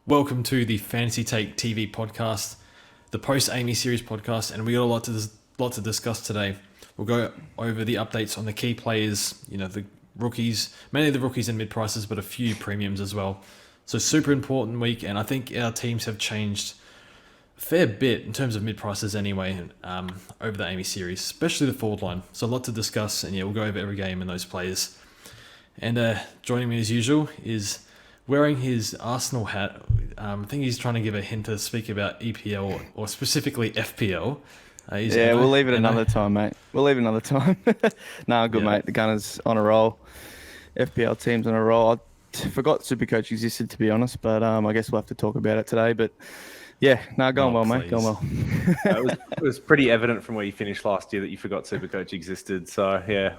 Welcome to the Fantasy Take TV podcast, the post AAMI series podcast, and we got a lot to discuss today. We'll go over the updates on the key players, the rookies, mainly the rookies and mid prices, but a few premiums as well. So super important week, and I think our teams have changed a fair bit in terms of mid prices anyway over the AAMI series, especially the forward line. So a lot to discuss, and we'll go over every game and those players. And joining me as usual is wearing his Arsenal hat. I think he's trying to give a hint to speak about EPL or specifically FPL. We'll leave it another time, mate. We'll leave it another time. Good, mate. The Gunners on a roll. FPL team's on a roll. I forgot Supercoach existed, to be honest, but I guess we'll have to talk about it today. But going well, mate. Going well. It was pretty evident from where you finished last year that you forgot Supercoach existed. So yeah.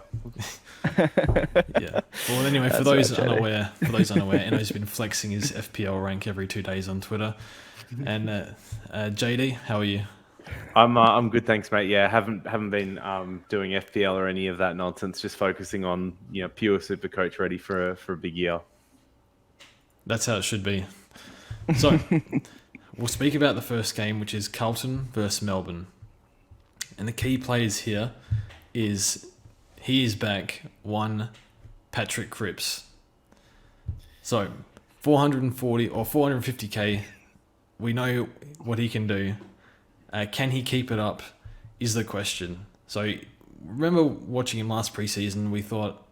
Yeah. Well, anyway, for those unaware, Enno's been flexing his FPL rank every 2 days on Twitter. And JD, how are you? I'm good, thanks, mate. Yeah, haven't been doing FPL or any of that nonsense. Just focusing on pure Supercoach, ready for a big year. That's how it should be. So we'll speak about the first game, which is Carlton versus Melbourne. And the key players here is he is back, one Patrick Cripps. So 440 or 450k, we know what he can do. Can he keep it up is the question. So remember watching him last preseason, we thought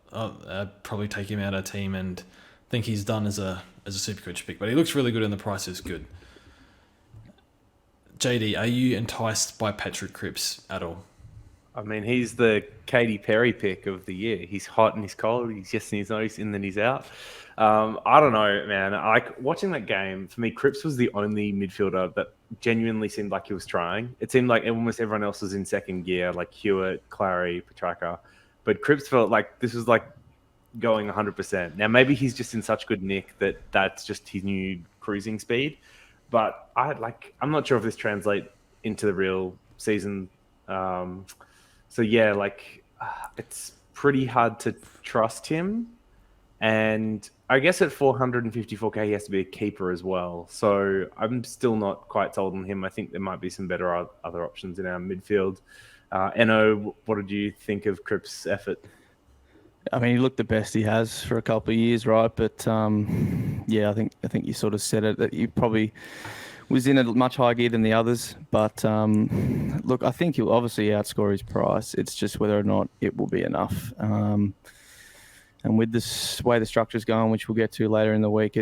probably take him out of our team and think he's done as a Supercoach pick, but he looks really good and the price is good. JD, are you enticed by Patrick Cripps at all? I mean, he's the Katy Perry pick of the year. He's hot and he's cold. He's yes and he's no, he's in, then he's out. I don't know, man. Like watching that game, for me, Cripps was the only midfielder that genuinely seemed like he was trying. It seemed like almost everyone else was in second gear, like Hewitt, Clary, Petrarca. But Cripps felt like this was like going 100%. Now, maybe he's just in such good nick that that's just his new cruising speed. But I'm not sure if this translates into the real season. It's pretty hard to trust him. And I guess at 454k, he has to be a keeper as well. So I'm still not quite sold on him. I think there might be some better other options in our midfield. Enno, what did you think of Cripps' effort? I mean, he looked the best he has for a couple of years, right? But I think you sort of said it, that he probably was in a much higher gear than the others. But look, I think he'll obviously outscore his price. It's just whether or not it will be enough. And with this way the structure's going, which we'll get to later in the week,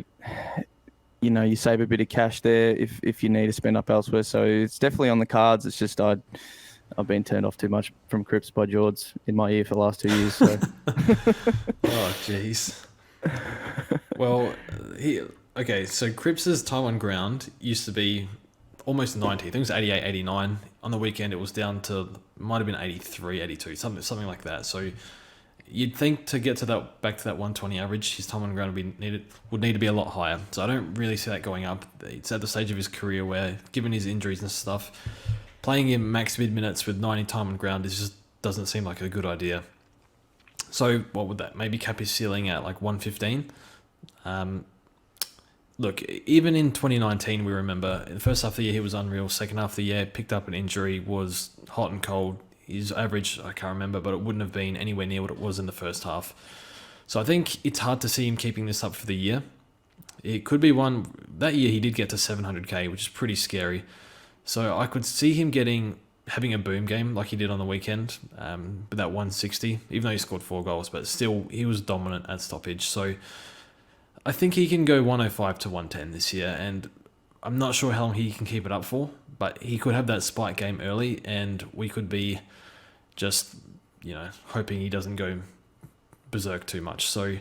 you save a bit of cash there if you need to spend up elsewhere. So it's definitely on the cards. It's just I've been turned off too much from Cripps by George in my ear for the last 2 years. So. Oh, jeez. Well, so Cripps' time on ground used to be almost 90. I think it was 88, 89. On the weekend, it was down to, might have been 83, 82, something like that. So you'd think to get back to that 120 average, his time on ground would need to be a lot higher. So I don't really see that going up. It's at the stage of his career where, given his injuries and stuff, playing him max mid minutes with 90 time on ground just doesn't seem like a good idea. So what would that maybe cap his ceiling at, like 115? Look, even in 2019, we remember in the first half of the year he was unreal. Second half of the year, picked up an injury, was hot and cold. His average, I can't remember, but it wouldn't have been anywhere near what it was in the first half. So I think it's hard to see him keeping this up for the year. It could be one. That year he did get to 700k, which is pretty scary. So I could see him having a boom game like he did on the weekend, with that 160, even though he scored 4 goals, but still he was dominant at stoppage. So I think he can go 105 to 110 this year, and I'm not sure how long he can keep it up for, but he could have that spike game early, and we could be just, hoping he doesn't go berserk too much. So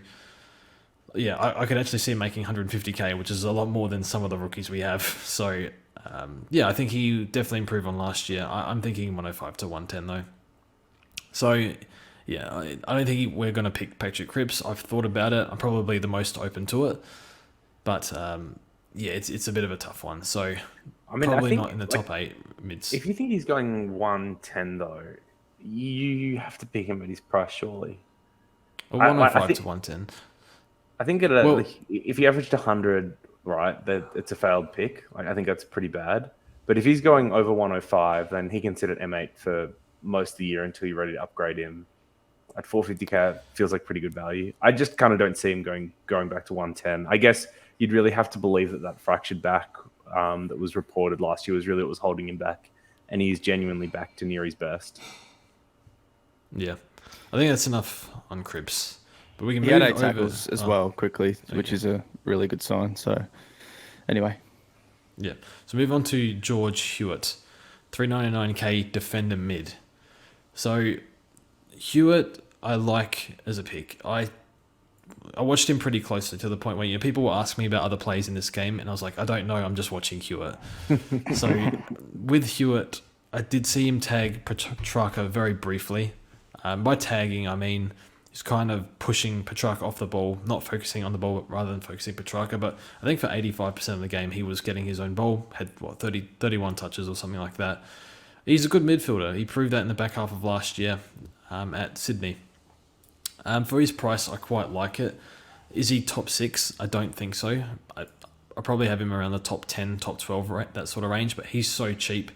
yeah, I could actually see him making 150k, which is a lot more than some of the rookies we have. So I think he definitely improved on last year. I'm thinking 105 to 110 though. So yeah, I don't think we're going to pick Patrick Cripps. I've thought about it. I'm probably the most open to it. But it's a bit of a tough one. So I think not in the top 8 mids. If you think he's going 110 though, you have to pick him at his price, surely. Well, 105 to 110. I think if he averaged 100 right, that it's a failed pick. Like, I think that's pretty bad. But if he's going over 105, then he can sit at M8 for most of the year until you're ready to upgrade him. At 450k, feels like pretty good value. I just kind of don't see him going back to 110. I guess you'd really have to believe that fractured back that was reported last year was really what was holding him back, and he's genuinely back to near his best. Yeah, I think that's enough on Cripps. But we can He move had 8 over tackles as well quickly, which is a really good sign. So anyway. Yeah. So move on to George Hewitt, 399k defender mid. So Hewitt, I like as a pick. I watched him pretty closely to the point where people were asking me about other plays in this game, and I was like, I don't know, I'm just watching Hewitt. So with Hewitt, I did see him tag Petrarca very briefly. By tagging, I mean he's kind of pushing Petrarca off the ball, not focusing on the ball rather than focusing Petrarca. But I think for 85% of the game, he was getting his own ball, had 31 touches or something like that. He's a good midfielder. He proved that in the back half of last year at Sydney. For his price, I quite like it. Is he top 6? I don't think so. I probably have him around the top 10, top 12, that sort of range, but he's so cheap.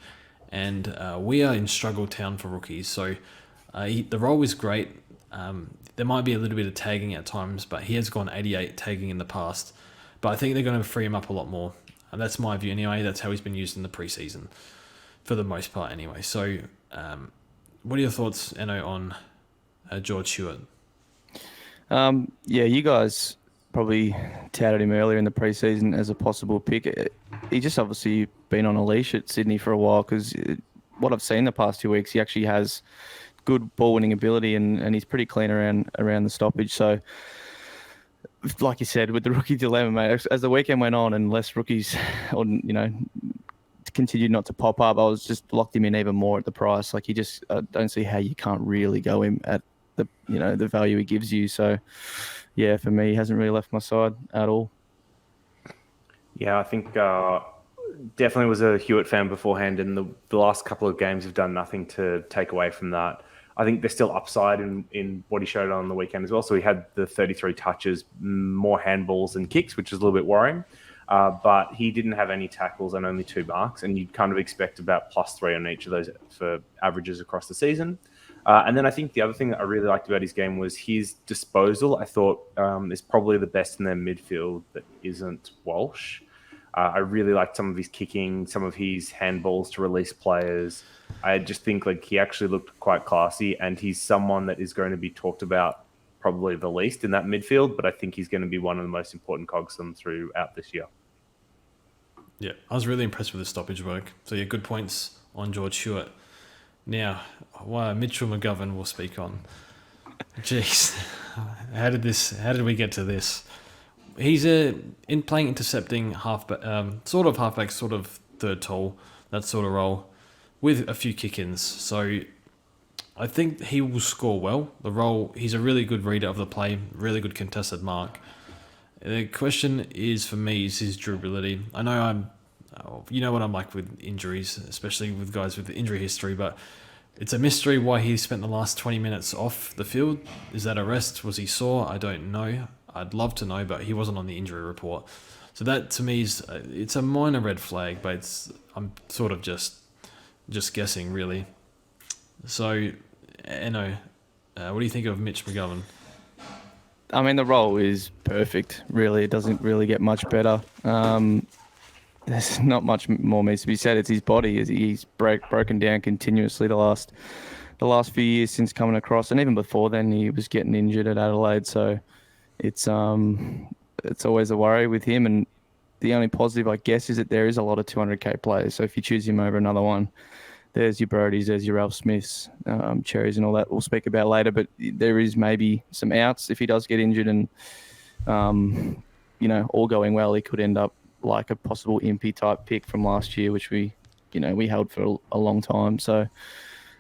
And we are in struggle town for rookies. So the role is great. There might be a little bit of tagging at times, but he has gone 88 tagging in the past. But I think they're going to free him up a lot more. And that's my view anyway. That's how he's been used in the preseason, for the most part anyway. So what are your thoughts, Enno, on George Hewitt? Yeah, you guys probably touted him earlier in the preseason as a possible pick. He just obviously been on a leash at Sydney for a while, because what I've seen the past 2 weeks, he actually has good ball winning ability, and he's pretty clean around the stoppage. So, like you said, with the rookie dilemma, mate, as the weekend went on and less rookies, or continued not to pop up, I was just locked him in even more at the price. Like, I don't see how you can't really go him at the value he gives you. So, yeah, for me, he hasn't really left my side at all. Yeah, I think definitely was a Hewitt fan beforehand, and the last couple of games have done nothing to take away from that. I think there's still upside in what he showed on the weekend as well. So he had the 33 touches, more handballs than kicks, which is a little bit worrying. But he didn't have any tackles and only 2 marks, and you'd kind of expect about +3 on each of those for averages across the season. And then I think the other thing that I really liked about his game was his disposal. I thought is probably the best in their midfield that isn't Walsh. I really liked some of his kicking, some of his handballs to release players. I just think like he actually looked quite classy, and he's someone that is going to be talked about probably the least in that midfield, but I think he's going to be one of the most important cogs them throughout this year. Yeah, I was really impressed with the stoppage work. So yeah, good points on George Hewitt. Now, Mitchell Mcgovern will speak on. Jeez, how did we get to this? He's in playing intercepting sort of halfback, sort of third tall, that sort of role, with a few kick-ins. So I think he will score well. The role, he's a really good reader of the play, really good contested mark. The question is for me is his durability. I know you know what I'm like with injuries, especially with guys with injury history, but it's a mystery why he spent the last 20 minutes off the field. Is that a rest? Was he sore? I don't know. I'd love to know, but he wasn't on the injury report. So that to me is it's a minor red flag, but I'm sort of just guessing really. So, Enno, what do you think of Mitch Mcgovern? I mean, the role is perfect. Really, it doesn't really get much better. There's not much more needs to be said. It's his body. He's broken down continuously the last few years since coming across, and even before then, he was getting injured at Adelaide. So it's always a worry with him. And the only positive, I guess, is that there is a lot of 200k players. So if you choose him over another one, there's your Brodys, there's your Ralph Smiths, Cherries, and all that we'll speak about later. But there is maybe some outs if he does get injured, and all going well, he could end up like a possible Impey type pick from last year, which we held for a long time. So,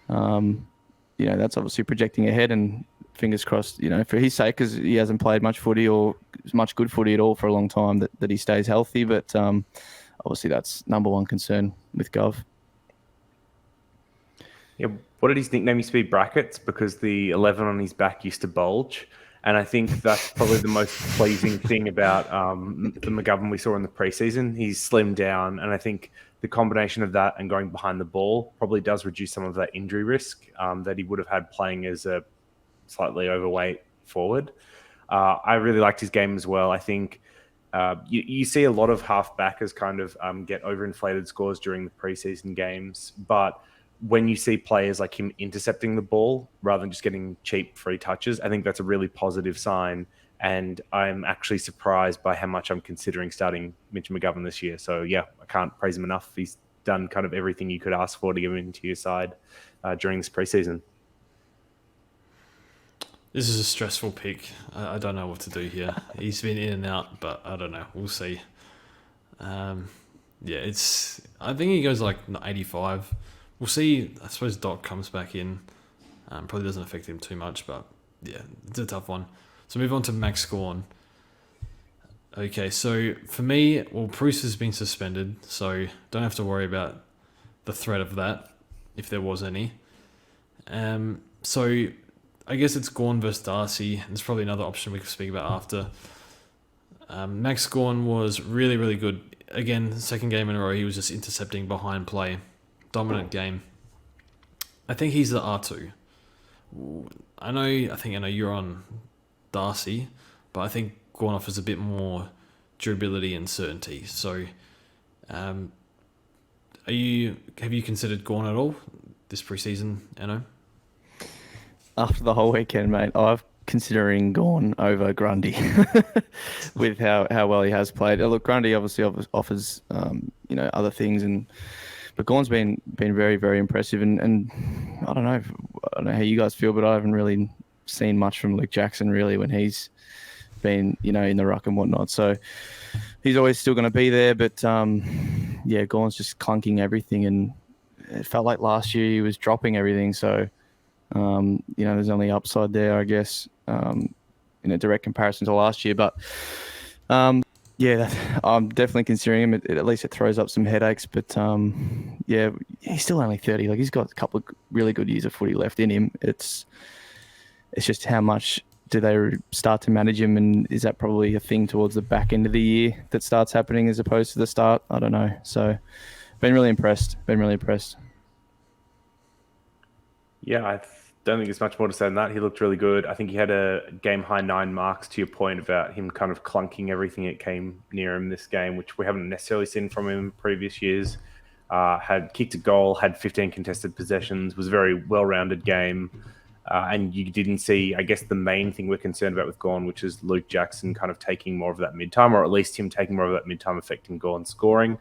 that's obviously projecting ahead, and fingers crossed, for his sake, because he hasn't played much footy or much good footy at all for a long time, that he stays healthy. But obviously that's number one concern with Gov. Yeah, what did his nickname used to be? Brackets, because the 11 on his back used to bulge. And I think that's probably the most pleasing thing about the McGovern we saw in the preseason. He's slimmed down, and I think the combination of that and going behind the ball probably does reduce some of that injury risk that he would have had playing as a slightly overweight forward. I really liked his game as well. I think you see a lot of half-backers kind of get overinflated scores during the preseason games, but when you see players like him intercepting the ball rather than just getting cheap free touches, I think that's a really positive sign. And I'm actually surprised by how much I'm considering starting Mitchell Mcgovern this year. So yeah, I can't praise him enough. He's done kind of everything you could ask for to get him into your side during this preseason. This is a stressful pick. I don't know what to do here. He's been in and out, but I don't know. We'll see. I think he goes like 85. We'll see. I suppose Doc comes back in. Probably doesn't affect him too much, but yeah, it's a tough one. So move on to Max Gawn. Okay, so for me, Bruce has been suspended, so don't have to worry about the threat of that, if there was any. So I guess it's Gawn versus Darcy. There's probably another option we could speak about after. Max Gawn was really, really good. Again, second game in a row, he was just intercepting behind play. Dominant game. I think he's the R2. I know you're on Darcy, but I think Gawn offers a bit more durability and certainty. So, have you considered Gawn at all this preseason, Anno? After the whole weekend, mate, I'm considering Gawn over Grundy with how well he has played. Look, Grundy obviously offers other things, but Gawn's been very, very impressive. And I don't know how you guys feel, but I haven't really seen much from Luke Jackson really when he's been in the ruck and whatnot. So he's always still going to be there, but Gawn's just clunking everything, and it felt like last year he was dropping everything. So there's only upside there, I guess, in a direct comparison to last year. But I'm definitely considering him. At least it throws up some headaches. But he's still only 30. Like, he's got a couple of really good years of footy left in him. It's just how much do they start to manage him, and is that probably a thing towards the back end of the year that starts happening as opposed to the start? I don't know. So, been really impressed. Yeah, I don't think there's much more to say than that. He looked really good. I think he had a game-high 9 marks, to your point about him kind of clunking everything that came near him this game, which we haven't necessarily seen from him in previous years. Had kicked a goal, had 15 contested possessions, was a very well-rounded game. And you didn't see, I guess, the main thing we're concerned about with Gawn, which is Luke Jackson kind of taking more of that mid-time, or at least him taking more of that mid-time affecting Gawn's scoring.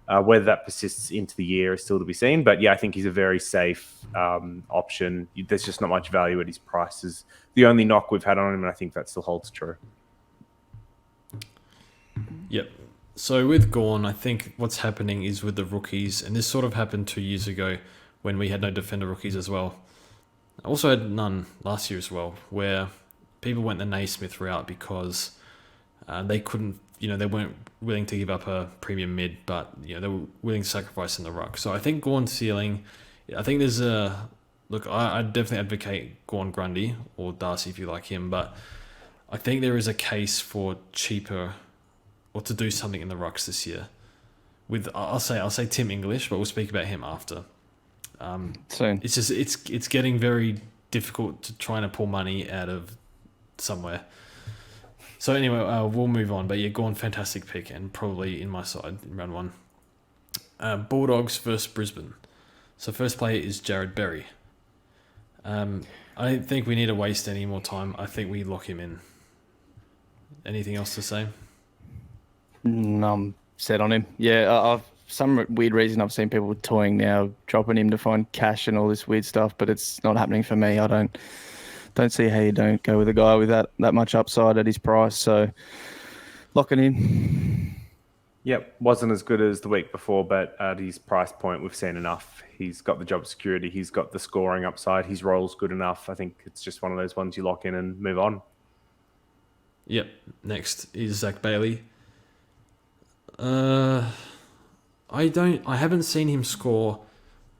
Whether that persists into the year is still to be seen. But yeah, I think he's a very safe option. There's just not much value at his price. Is the only knock we've had on him, and I think that still holds true. Yep. So with Gawn, I think what's happening is with the rookies, and this sort of happened 2 years ago when we had no defender rookies as well. I also had none last year as well, where people went the Naismith route because they couldn't, they weren't willing to give up a premium mid, but they were willing to sacrifice in the ruck. So I think Gawn's ceiling, I think there's I definitely advocate Gawn Grundy or Darcy if you like him, but I think there is a case for cheaper or to do something in the rucks this year. I'll say Tim English, but we'll speak about him after. Soon. It's just it's getting very difficult to try and pull money out of somewhere. So anyway, we'll move on. But yeah, Gawn, fantastic pick, and probably in my side in round 1. Bulldogs versus Brisbane. So first player is Jared Berry. I don't think we need to waste any more time. I think we lock him in. Anything else to say? I'm set on him. Yeah, some weird reason I've seen people toying now, dropping him to find cash and all this weird stuff, but it's not happening for me. I don't see how you don't go with a guy with that much upside at his price. So lock it in. Yep, wasn't as good as the week before, but at his price point, we've seen enough. He's got the job security. He's got the scoring upside. His role's good enough. I think it's just one of those ones you lock in and move on. Yep. Next is Zach Bailey. I haven't seen him score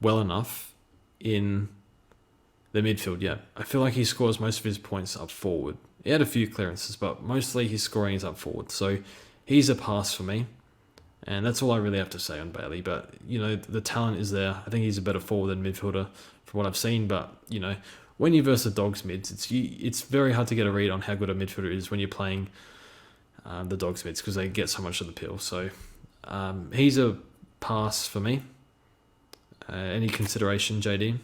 well enough in the midfield yet. I feel like he scores most of his points up forward He had a few clearances, but mostly his scoring is up forward. So he's a pass for me. And that's all I really have to say on Bailey. But, the talent is there. I think he's a better forward than midfielder from what I've seen. But, when you verse the Dogs mids, it's very hard to get a read on how good a midfielder is when you're playing the Dogs mids because they get so much of the pill. So he's a pass for me. Any consideration, JD?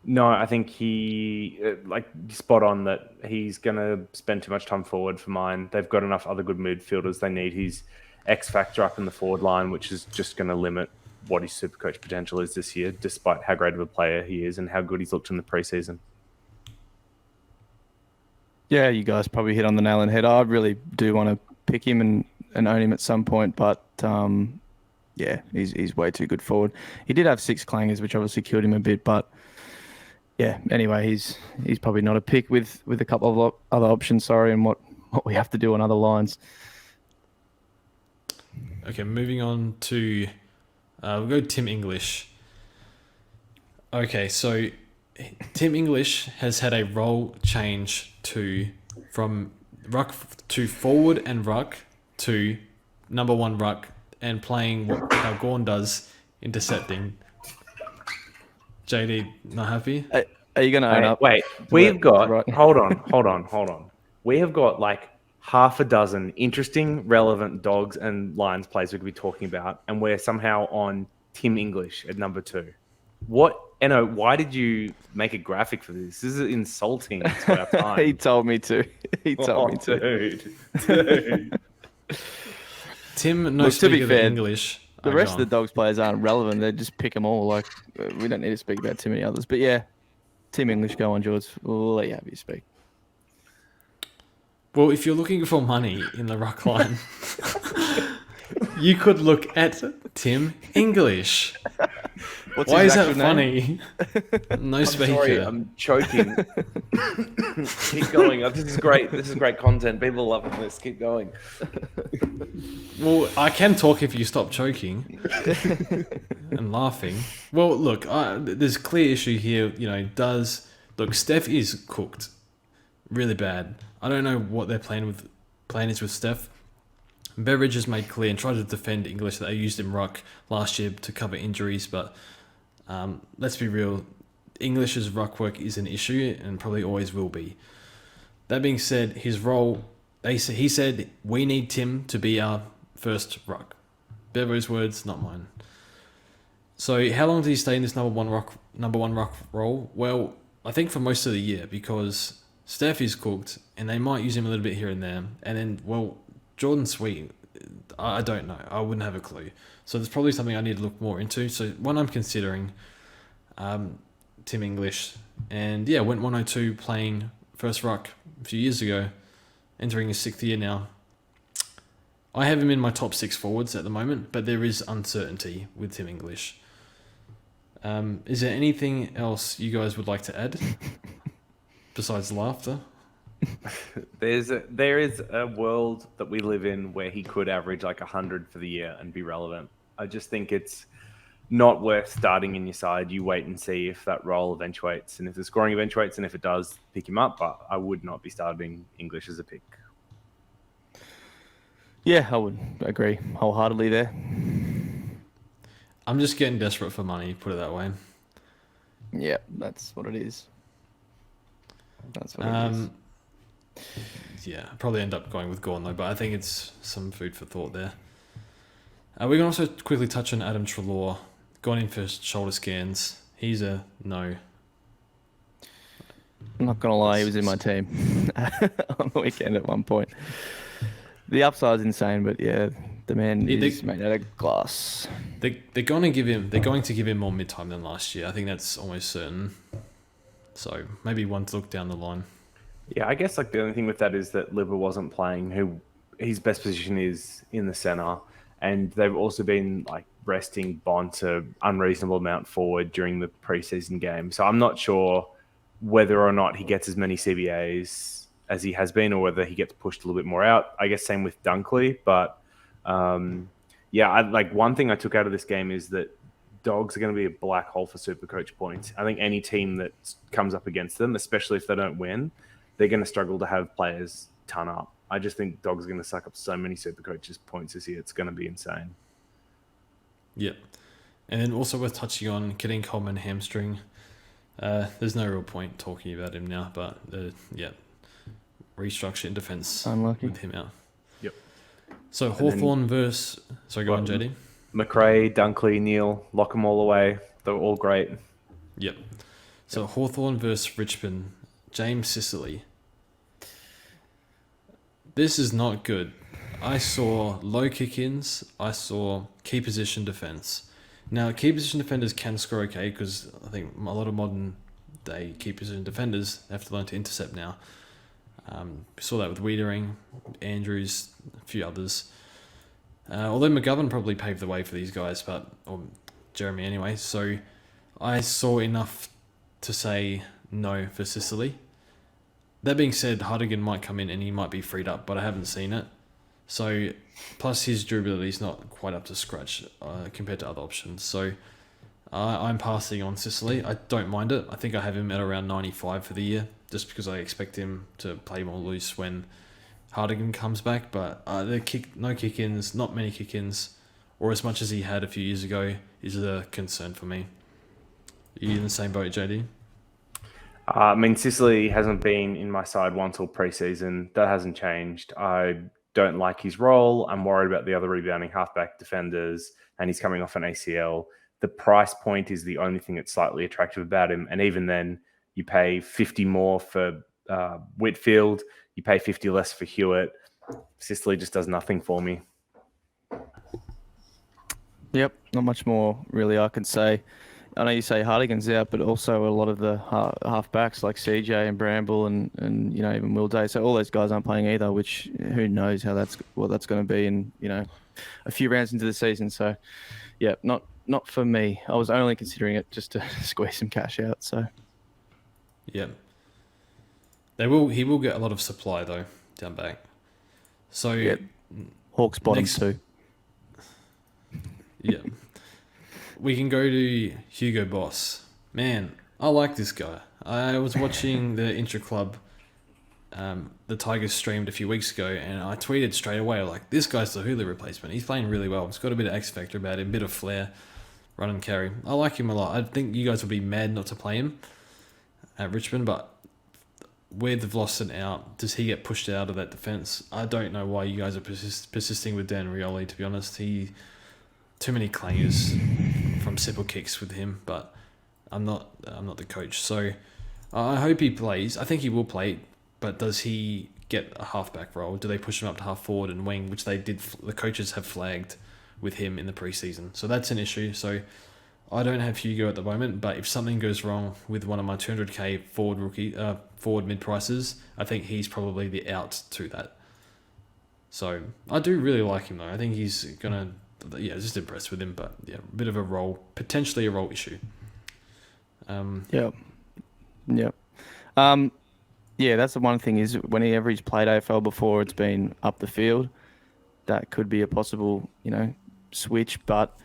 No, I think he, spot on that he's going to spend too much time forward for mine. They've got enough other good midfielders. They need his X factor up in the forward line, which is just going to limit what his Supercoach potential is this year, despite how great of a player he is and how good he's looked in the preseason. Yeah, you guys probably hit on the nail on the head. I really do want to pick him and own him at some point, but yeah, he's way too good forward. He did have 6 clangers, which obviously killed him a bit, but yeah, anyway, he's probably not a pick with a couple of other options, and what we have to do on other lines. Okay, moving on to we'll go Tim English. Okay, so Tim English has had a role change from ruck to forward and ruck to number 1 ruck and playing how Gawn does, intercepting. JD, not happy? Are you going to own up? Wait, we've got... Right. Hold on. We have got like half a dozen interesting, relevant Dogs and Lions plays we could be talking about, and we're somehow on Tim English at number 2. What? Eno, why did you make a graphic for this? This is insulting to our time. He told me to. Dude. Tim, no speaker than English. The rest of the Dogs players aren't relevant. They just pick them all. Like, we don't need to speak about too many others. But yeah, Tim English, go on, George. We'll let you have your speak. Well, if you're looking for money in the ruck line, you could look at Tim English. Why is that funny? No speaker. Sorry, I'm choking. Keep going. This is great. This is great content. People are loving this. Keep going. Well, I can talk if you stop choking and laughing. Well, look, there's a clear issue here. Look, Steph is cooked really bad. I don't know what their plan is with Steph. Beveridge has made clear and tried to defend English that they used him ruck last year to cover injuries, but let's be real, English's ruck work is an issue and probably always will be. That being said, his role, he said, we need Tim to be our first ruck. Bevo's words, not mine. So how long did he stay in this number one ruck role? Well, I think for most of the year, because Steph is cooked and they might use him a little bit here and there. And then, well, Jordan Sweet, I don't know. I wouldn't have a clue. So there's probably something I need to look more into. So one I'm considering, Tim English. And yeah, went 102 playing first ruck a few years ago, entering his 6th year now. I have him in my top 6 forwards at the moment, but there is uncertainty with Tim English. Is there anything else you guys would like to add besides laughter? There is a world that we live in where he could average like 100 for the year and be relevant. I just think it's not worth starting in your side. You wait and see if that role eventuates, and if the scoring eventuates, and if it does, pick him up. But I would not be starting English as a pick. Yeah, I would agree wholeheartedly there. I'm just getting desperate for money, put it that way. Yeah, that's what it is. That's what it is. Yeah, I'll probably end up going with Gawn though, but I think it's some food for thought there. We can also quickly touch on Adam Treloar. Gone in for shoulder scans. He's a no. I'm not going to lie, he was in my team on the weekend at one point. The upside's insane, but yeah, the man is made out of glass. They're going to give him more mid-time than last year. I think that's almost certain. So maybe one to look down the line. Yeah, I guess like the only thing with that is that Libba wasn't playing. Who his best position is in the center, and they've also been like resting Bont an unreasonable amount forward during the preseason game. So I'm not sure whether or not he gets as many CBAs as he has been, or whether he gets pushed a little bit more out. I guess same with Dunkley, but one thing I took out of this game is that Dogs are going to be a black hole for Supercoach points. I think any team that comes up against them, especially if they don't win, they're going to struggle to have players ton up. I just think Dogs are going to suck up so many super coaches points this year. It's going to be insane. Yep. And then also worth touching on getting Coleman hamstring. There's no real point talking about him now, but restructure in defence with him out. Yep. So Hawthorn versus... Sorry, go on, JD. McRae, Dunkley, Neil, lock them all away. They're all great. Yep. So Hawthorn versus Richmond. James Sicily. This is not good. I saw low kick-ins. I saw key position defence. Now, key position defenders can score okay because I think a lot of modern-day key position defenders have to learn to intercept now. We saw that with Wiedering, Andrews, a few others. Although McGovern probably paved the way for these guys, or Jeremy anyway. So I saw enough to say no for Sicily. That being said, Hartigan might come in and he might be freed up, but I haven't seen it. So, plus his durability is not quite up to scratch compared to other options. So, I'm passing on Sicily. I don't mind it. I think I have him at around 95 for the year, just because I expect him to play more loose when Hartigan comes back. But no kick-ins, not many kick-ins, or as much as he had a few years ago, is a concern for me. Are you in the same boat, JD? Sicily hasn't been in my side once all preseason. That hasn't changed. I don't like his role. I'm worried about the other rebounding halfback defenders, and he's coming off an ACL. The price point is the only thing that's slightly attractive about him. And even then, you pay 50 more for Whitfield. You pay 50 less for Hewitt. Sicily just does nothing for me. Yep, not much more really I can say. I know you say Hartigan's out, but also a lot of the half-backs like CJ and Bramble and even Will Day. So all those guys aren't playing either, which who knows what that's going to be in a few rounds into the season. So yeah, not for me. I was only considering it just to squeeze some cash out. So yeah, he will get a lot of supply though down back. So yeah, Hawks bottom too. Yeah. We can go to Hugo Boss. Man, I like this guy. I was watching the intra-club, the Tigers streamed a few weeks ago, and I tweeted straight away, like, this guy's the Hulu replacement. He's playing really well. He's got a bit of X-factor about him, a bit of flair, run and carry. I like him a lot. I think you guys would be mad not to play him at Richmond, but with Vlossen out, does he get pushed out of that defence? I don't know why you guys are persisting with Dan Rioli, to be honest. Too many clangers from simple kicks with him, but I'm not the coach. So I hope he plays. I think he will play, but does he get a halfback role? Do they push him up to half forward and wing, which they did? The coaches have flagged with him in the preseason. So that's an issue. So I don't have Hugo at the moment, but if something goes wrong with one of my 200k forward mid prices, I think he's probably the out to that. So I do really like him though. I think he's gonna. Yeah, just impressed with him, but yeah, a bit of a potentially a role issue. Yep. Yeah, that's the one thing is whenever he's played AFL before, it's been up the field. That could be a possible, switch. But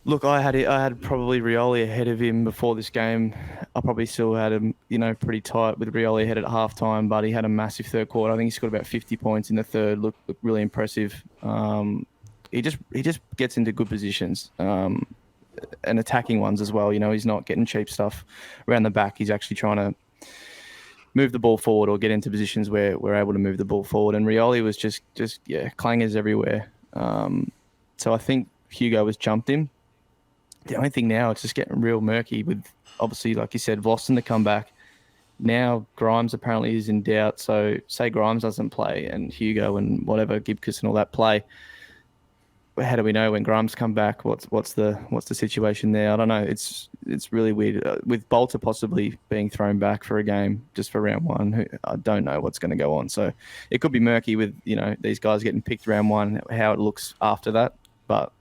look, I had probably Rioli ahead of him before this game. I probably still had him, pretty tight with Rioli ahead at halftime, but he had a massive third quarter. I think he scored about 50 points in the third. Looked really impressive. He just gets into good positions and attacking ones as well. He's not getting cheap stuff around the back. He's actually trying to move the ball forward or get into positions where we're able to move the ball forward. And Rioli was just clangers everywhere. So I think Hugo has jumped him. The only thing now, it's just getting real murky with, obviously, like you said, Vlossen to come back. Now Grimes apparently is in doubt. So say Grimes doesn't play and Hugo and whatever, Gibcus and all that play. How do we know when Grimes come back? What's the situation there? I don't know. It's really weird. With Bolter possibly being thrown back for a game just for round one, I don't know what's going to go on. So it could be murky with these guys getting picked round one, how it looks after that. But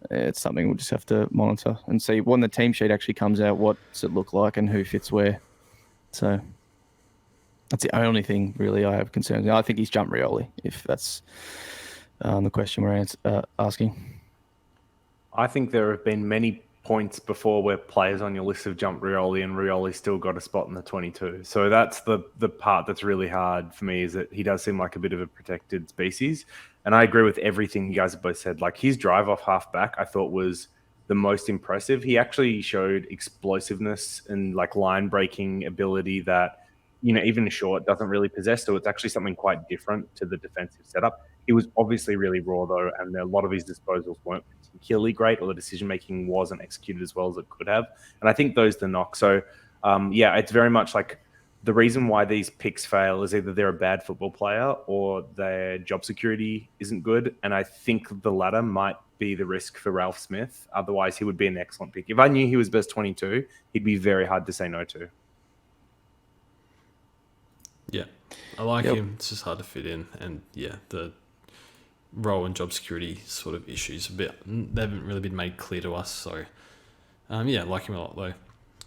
it's something we'll just have to monitor and see when the team sheet actually comes out. What's it look like and who fits where? So that's the only thing really I have concerns. I think he's jumped Rioli if that's. The question we're asking. I think there have been many points before where players on your list have jumped Rioli, and Rioli still got a spot in the 22. So that's the part that's really hard for me, is that he does seem like a bit of a protected species. And I agree with everything you guys have both said. Like, his drive off half back, I thought was the most impressive. He actually showed explosiveness and like line breaking ability that, you know, even short doesn't really possess. So it's actually something quite different to the defensive setup. He was obviously really raw though, and a lot of his disposals weren't particularly great, or the decision making wasn't executed as well as it could have. And I think those are the knock. So yeah, it's very much like the reason why these picks fail is either they're a bad football player or their job security isn't good. And I think the latter might be the risk for Ralph Smith. Otherwise, he would be an excellent pick. If I knew he was best 22, he'd be very hard to say no to. Yeah, I like him. It's just hard to fit in. And yeah, the role and job security sort of issues they haven't really been made clear to us. So yeah, I like him a lot though.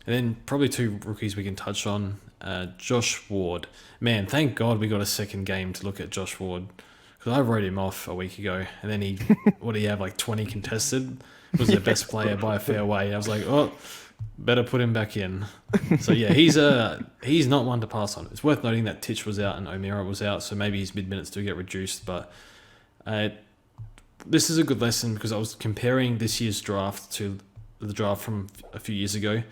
And then probably two rookies we can touch on. Josh Ward. Man, thank God we got a second game to look at Josh Ward, because I wrote him off a week ago, and then what did he have, like 20 contested? Was the best player by a fair way. I was like, oh, better put him back in. So yeah, he's not one to pass on. It's worth noting that Titch was out and O'Meara was out, so maybe his mid-minutes do get reduced, but this is a good lesson, because I was comparing this year's draft to the draft from a few years ago,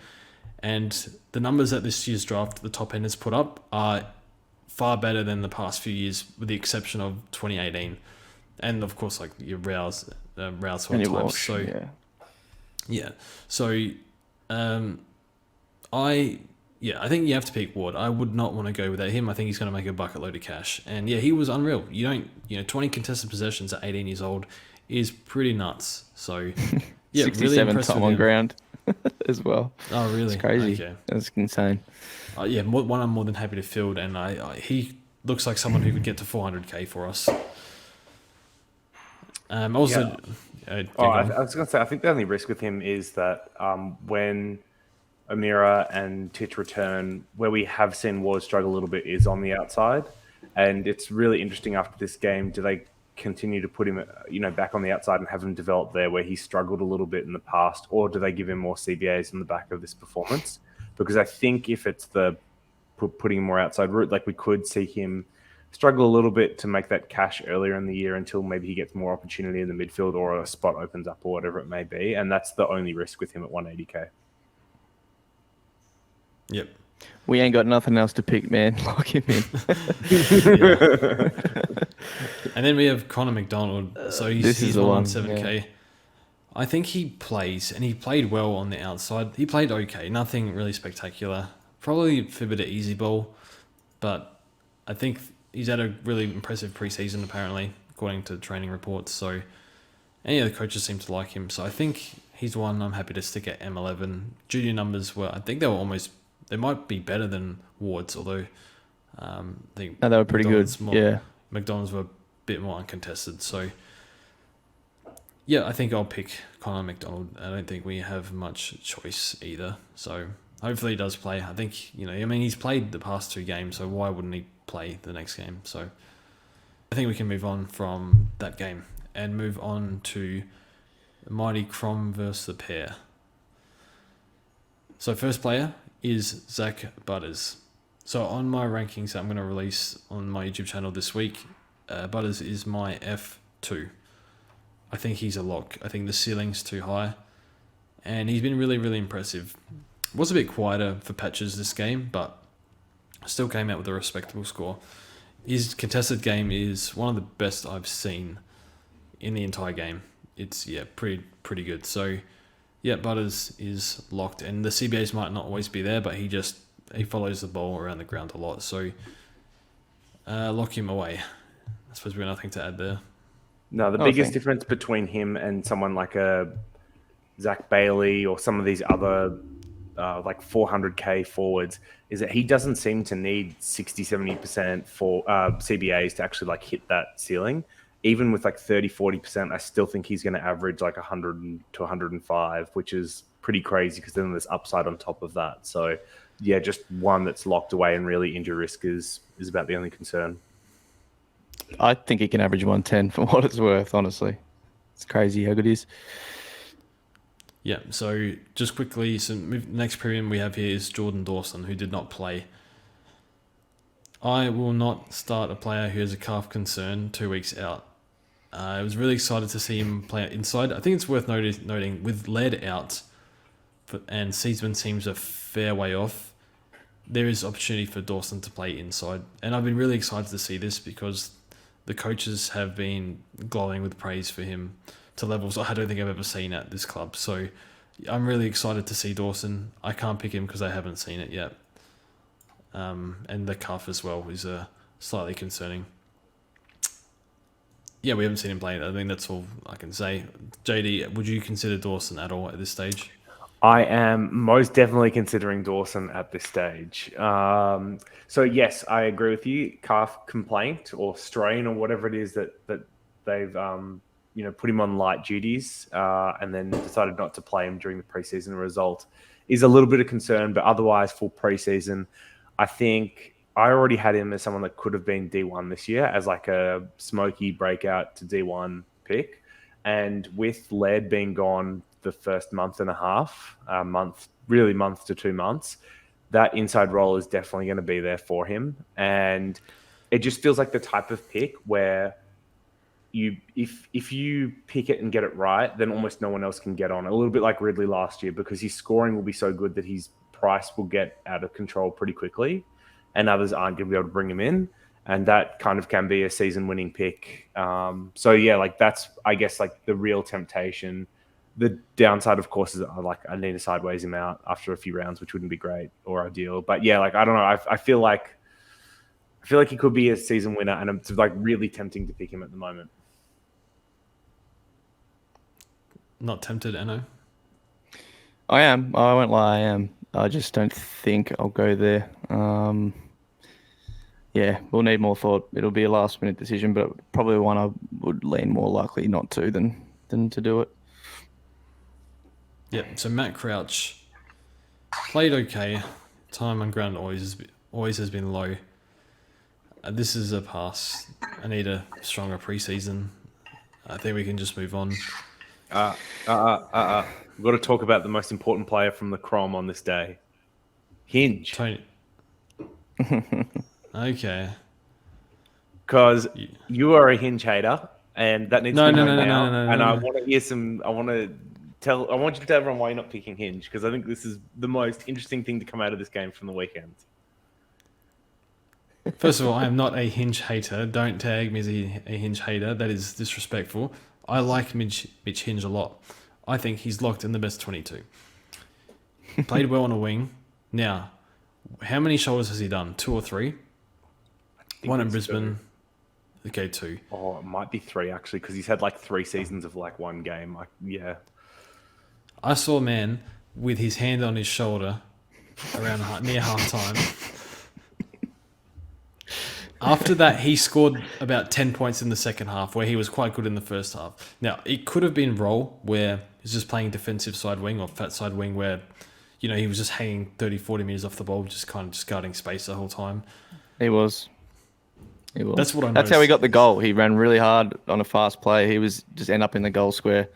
and the numbers that this year's draft, the top end has put up, are far better than the past few years, with the exception of 2018, and of course like your Rouse sort of times. So yeah. So I think you have to pick Ward. I would not want to go without him. I think he's going to make a bucket load of cash, and yeah, he was unreal. 20 contested possessions at 18 years old is pretty nuts. So yeah, 67 really impressive time on ground as well. Oh really? It's crazy. Okay. That's insane. Yeah, one I'm more than happy to field, and he looks like someone who could get to 400k for us. I was going to say, I think the only risk with him is that when O'Meara and Titch return, where we have seen Ward struggle a little bit is on the outside, and it's really interesting after this game. Do they continue to put him, back on the outside and have him develop there where he struggled a little bit in the past, or do they give him more CBAs on the back of this performance? Because I think if it's the putting him more outside route, like we could see him struggle a little bit to make that cash earlier in the year until maybe he gets more opportunity in the midfield or a spot opens up or whatever it may be. And that's the only risk with him at 180k. Yep. We ain't got nothing else to pick, man. Lock him in. And then we have Conor Mcdonald. So he's on 7k. Yeah. I think he plays, and he played well on the outside. He played okay, nothing really spectacular. Probably a bit of easy ball, but I think he's had a really impressive preseason, apparently, according to training reports. So any of the coaches seem to like him. So I think he's one I'm happy to stick at M11. Junior numbers I think they might be better than Ward's, although I think they were pretty good. McDonald's were a bit more uncontested. So yeah, I think I'll pick Conor Mcdonald. I don't think we have much choice either. So hopefully he does play. I think, he's played the past two games, so why wouldn't he play the next game? So I think we can move on from that game and move on to the mighty Crom versus the pair. So first player is Zack Butters. So on my rankings that I'm going to release on my YouTube channel this week, Butters is my F2. I think he's a lock. I think the ceiling's too high, and he's been really, really impressive. Was a bit quieter for patches this game, but still came out with a respectable score. His contested game is one of the best I've seen in the entire game. It's pretty good. So yeah, Butters is locked, and the CBAs might not always be there, but he follows the ball around the ground a lot. So lock him away. I suppose we've got nothing to add there. No, the biggest difference between him and someone like a Zach Bailey or some of these other like 400k forwards is that he doesn't seem to need 60-70% for CBAs to actually like hit that ceiling. Even with like 30-40%, I still think he's going to average like 100 to 105, which is pretty crazy because then there's upside on top of that. So yeah, just one that's locked away and really injury risk is about the only concern. I think he can average 110 for what it's worth, honestly. It's crazy how good he is. Yeah, so just quickly, next premium we have here is Jordan Dawson, who did not play. I will not start a player who has a calf concern 2 weeks out. I was really excited to see him play inside. I think it's worth noting with Laird out and Seaman seems a fair way off, there is opportunity for Dawson to play inside. And I've been really excited to see this because the coaches have been glowing with praise for him to levels I don't think I've ever seen at this club. So I'm really excited to see Dawson. I can't pick him because I haven't seen it yet. And the calf as well is slightly concerning. Yeah, we haven't seen him play. I think that's all I can say. JD, would you consider Dawson at all at this stage? I am most definitely considering Dawson at this stage. So yes, I agree with you. Calf complaint or strain or whatever it is that they've put him on light duties and then decided not to play him during the preseason. Result is a little bit of concern, but otherwise full preseason. I think I already had him as someone that could have been D1 this year as like a smoky breakout to D1 pick. And with Laird being gone the first month and a half, month to 2 months, that inside role is definitely going to be there for him. And it just feels like the type of pick where if you pick it and get it right, then almost no one else can get on. A little bit like Ridley last year, because his scoring will be so good that his price will get out of control pretty quickly and others aren't going to be able to bring him in. And that kind of can be a season-winning pick. So yeah, like that's, I guess, like the real temptation. The downside, of course, is I need to sideways him out after a few rounds, which wouldn't be great or ideal. But yeah, like I don't know. I feel like he could be a season winner, and it's like really tempting to pick him at the moment. Not tempted, Enno? I am. I won't lie, I am. I just don't think I'll go there. Yeah, we'll need more thought. It'll be a last-minute decision, but probably one I would lean more likely not to than to do it. Yeah, so Matt Crouch played okay. Time on ground always has been low. This is a pass. I need a stronger preseason. I think we can just move on. We've got to talk about the most important player from the Crom on this day. Hinge. Tony. Okay. Because you are a Hinge hater, and that needs to be known now. And I want to hear some. I want you to tell everyone why you're not picking Hinge, because I think this is the most interesting thing to come out of this game from the weekend. First of all, I am not a Hinge hater. Don't tag me as a Hinge hater. That is disrespectful. I like Mitch Hinge a lot. I think he's locked in the best 22. Played well on a wing. Now, how many shoulders has he done? 2 or 3? One in Brisbane. 2. Okay, 2. Oh, it might be 3 actually, because he's had like 3 seasons of like one game. Yeah. I saw a man with his hand on his shoulder around near half time. After that, he scored about 10 points in the second half, where he was quite good in the first half. Now, it could have been role, where he's just playing defensive side wing or fat side wing, where he was just hanging 30, 40 metres off the ball, just kind of just guarding space the whole time. He was. That's what I noticed. That's how he got the goal. He ran really hard on a fast play. He was just end up in the goal square.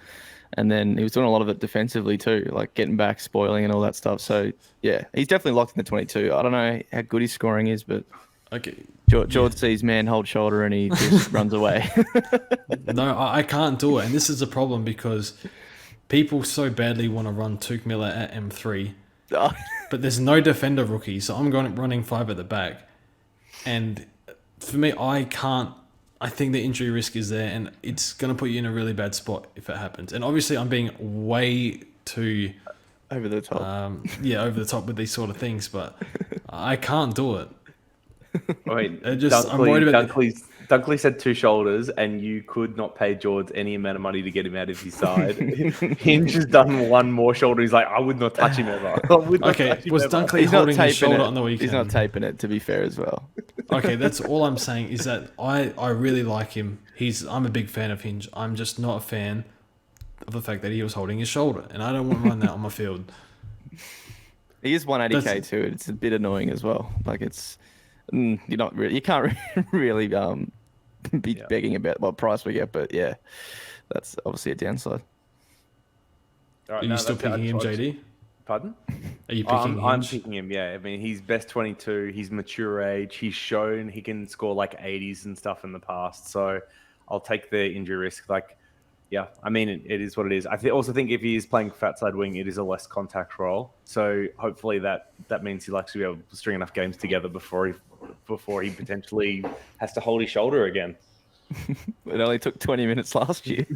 And then he was doing a lot of it defensively too, like getting back, spoiling and all that stuff. So, yeah, he's definitely locked in the 22. I don't know how good his scoring is, but okay, George sees man hold shoulder and he just runs away. No, I can't do it. And this is a problem because people so badly want to run Tuke Miller at M3, but there's no defender rookie. So I'm running 5 at the back. And for me, I think the injury risk is there, and it's going to put you in a really bad spot if it happens. And obviously, I'm being way too over the top. Over the top with these sort of things, but I can't do it. Wait, I'm worried about Dunkley said 2 shoulders, and you could not pay George any amount of money to get him out of his side. Hinge has done 1 more shoulder. He's like, I would not touch him ever. Was Dunkley holding his shoulder on the weekend? He's not taping it, to be fair as well. Okay, that's all I'm saying is that I really like him. I'm a big fan of Hinge. I'm just not a fan of the fact that he was holding his shoulder, and I don't want to run that on my field. He is 180k too. It's a bit annoying as well. Like you can't really be begging about what price we get, but yeah, that's obviously a downside. All right, Are you still picking him, JD? Pardon? Are you picking I'm Hinge? picking him, yeah. I mean, he's best 22. He's mature age. He's shown he can score like 80s and stuff in the past. So I'll take the injury risk. Like, yeah, I mean, it is what it is. Also think if he is playing fat side wing, it is a less contact role. So hopefully that means he'll actually be able to string enough games together before he potentially has to hold his shoulder again. It only took 20 minutes last year.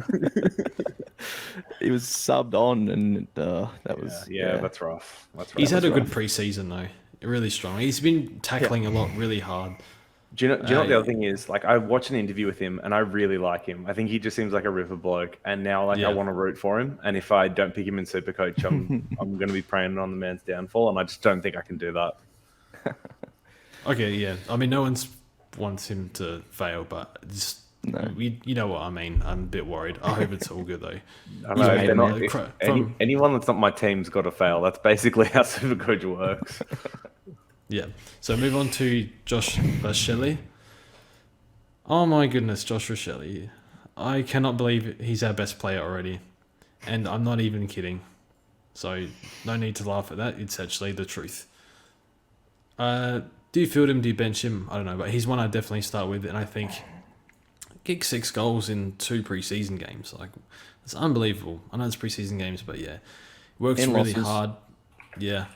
He was subbed on, and that was that's rough. He's had a good preseason though, really strong. He's been tackling a lot, really hard. Do you know what the other thing is? Like, I watched an interview with him, and I really like him. I think he just seems like a river bloke, and now I want to root for him. And if I don't pick him in Supercoach, I'm going to be praying on the man's downfall, and I just don't think I can do that. Okay, yeah. I mean, no one's wants him to fail, but just you know what I mean. I'm a bit worried. I hope it's all good though. I know, anyone that's not my team's got to fail. That's basically how Supercoach works. Yeah. So move on to Josh Shelley. Oh my goodness, Joshua Shelley. I cannot believe he's our best player already. And I'm not even kidding. So no need to laugh at that. It's actually the truth. Do you field him? Do you bench him? I don't know. But he's one I'd definitely start with. And I think kick 6 goals in 2 preseason games. Like, it's unbelievable. I know it's preseason games, but yeah. Works and really losses. hard. Yeah.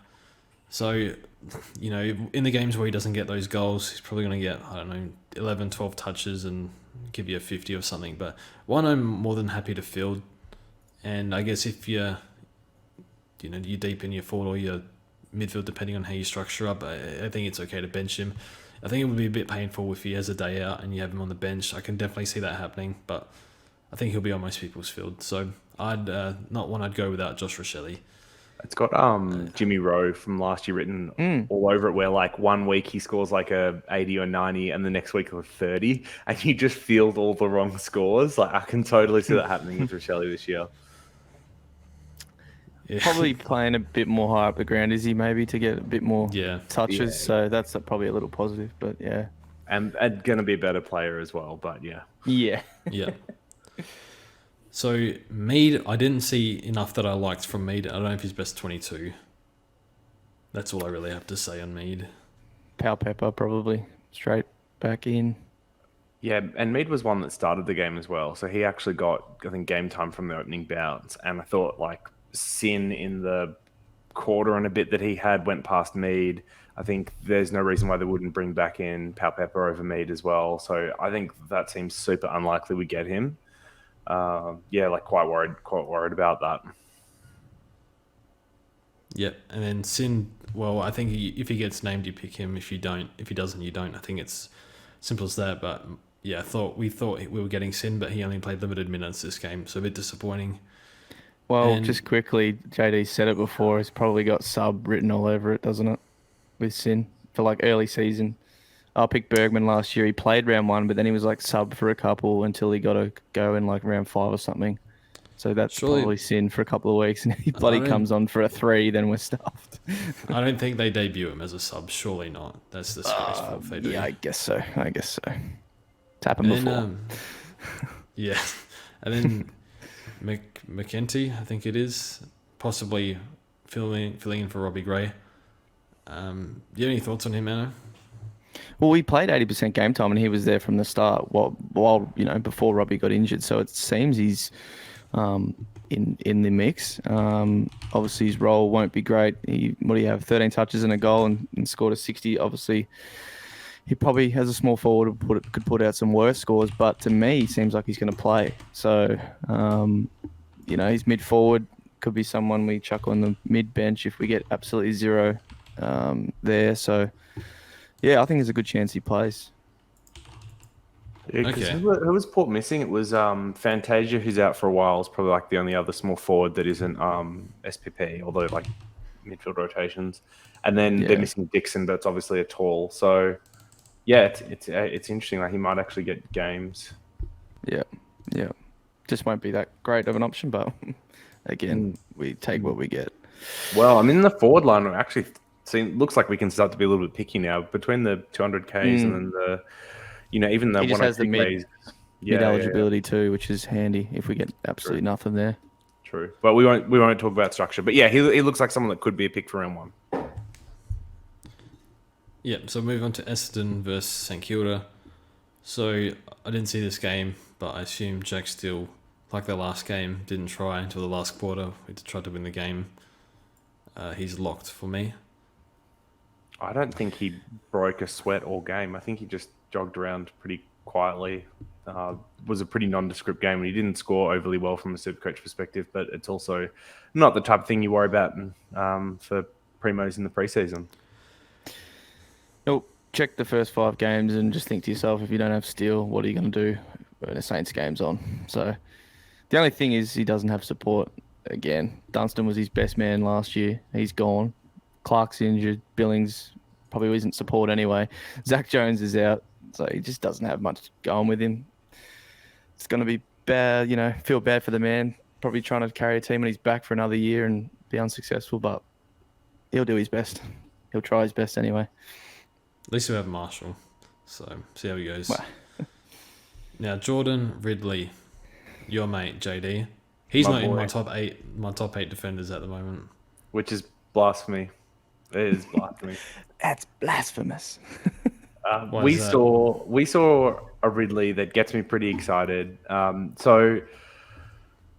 So, you know, in the games where he doesn't get those goals, he's probably going to get, 11, 12 touches and give you a 50 or something. But one I'm more than happy to field. And I guess if you're deep in your forward or your midfield, depending on how you structure up, I think it's okay to bench him. I think it would be a bit painful if he has a day out and you have him on the bench. I can definitely see that happening, but I think he'll be on most people's field. So I'd not one I'd go without Joshua Shelley. It's got Jimmy Rowe from last year written all over it, where like 1 week he scores like a 80 or 90 and the next week a 30, and you just field all the wrong scores. Like, I can totally see that happening with Shelley this year. Yeah. Probably playing a bit more high up the ground, is he, maybe, to get a bit more touches. Yeah. So that's probably a little positive, but yeah. And going to be a better player as well, but yeah. Yeah. Yeah. So Mead, I didn't see enough that I liked from Mead. I don't know if he's best 22. That's all I really have to say on Mead. Pow Pepper, probably. Straight back in. Yeah, and Mead was one that started the game as well. So he actually got, I think, game time from the opening bounce. And I thought, like, Sin in the quarter and a bit that he had went past Mead. I think there's no reason why they wouldn't bring back in Pow Pepper over Mead as well. So I think that seems super unlikely we get him. Quite worried about that. Yep, and then Sin. Well, I think if he gets named, you pick him. If he doesn't, you don't. I think it's simple as that. But yeah, we thought we were getting Sin, but he only played limited minutes this game, so a bit disappointing. Well, just quickly, JD said it before. It's probably got sub written all over it, doesn't it? With Sin for like early season. I picked Bergman last year. He played round 1, but then he was like sub for a couple until he got to go in like round 5 or something. So that's probably Sin for a couple of weeks. And he bloody comes on for a 3, then we're stuffed. I don't think they debut him as a sub. Surely not. That's disgraceful if they do. Yeah, I guess so. It's happened before. Yeah. And then McEntee, I think it is, possibly filling in for Robbie Gray. Do you have any thoughts on him, Anna? Well, he played 80% game time and he was there from the start while before Robbie got injured. So it seems he's in the mix. Obviously, his role won't be great. What do you have? 13 touches and a goal and scored a 60. Obviously, he probably, has a small forward, could put out some worse scores. But to me, he seems like he's going to play. So, he's mid forward. Could be someone we chuck on the mid bench if we get absolutely zero there. So, yeah, I think there's a good chance he plays. Yeah, who was Port missing? It was Fantasia, who's out for a while. Is probably like the only other small forward that isn't SPP, although like midfield rotations. And then they're missing Dixon, but it's obviously a tall. So yeah, it's interesting. Like, he might actually get games. Yeah. Just won't be that great of an option, but again, we take what we get. Well, I mean, the forward line actually looks like we can start to be a little bit picky now between the 200Ks and then the. Even the he just has the mid eligibility too, which is handy if we get absolutely nothing there. True. But we won't talk about structure. But yeah, he looks like someone that could be a pick for round 1. Yeah, so moving on to Eston versus Sankira. So I didn't see this game, but I assume Jack still, like the last game, didn't try until the last quarter. We tried to win the game. He's locked for me. I don't think he broke a sweat all game. I think he just jogged around pretty quietly. Was a pretty nondescript game, and he didn't score overly well from a Supercoach perspective, but it's also not the type of thing you worry about for primos in the preseason. Nope. Check the first 5 games and just think to yourself, if you don't have Steele, what are you going to do when the Saints game's on? So the only thing is he doesn't have support. Again, Dunstan was his best man last year. He's gone. Clark's injured. Billings probably isn't support anyway. Zach Jones is out, so he just doesn't have much going with him. It's going to be bad, feel bad for the man. Probably trying to carry a team on his back for another year and be unsuccessful, but he'll do his best. He'll try his best anyway. At least we have Marshall, so see how he goes. Now, Jordan Ridley, your mate JD. He's not in my top 8 defenders at the moment. Which is blasphemy. It is blasphemy. That's blasphemous. We saw a Ridley that gets me pretty excited. So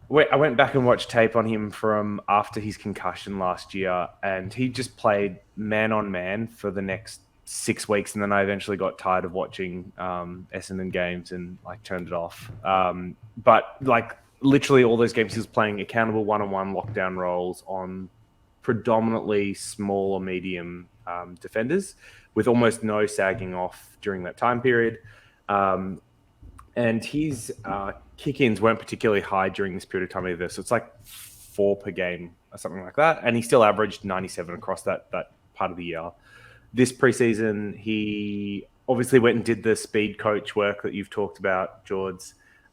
I went back and watched tape on him from after his concussion last year, and he just played man on man for the next 6 weeks, and then I eventually got tired of watching Essendon games and turned it off. But literally all those games he was playing accountable one-on-one lockdown roles on predominantly small or medium defenders, with almost no sagging off during that time period. And his kick-ins weren't particularly high during this period of time either. So it's 4 per game or something like that. And he still averaged 97 across that part of the year. This preseason, he obviously went and did the speed coach work that you've talked about, George.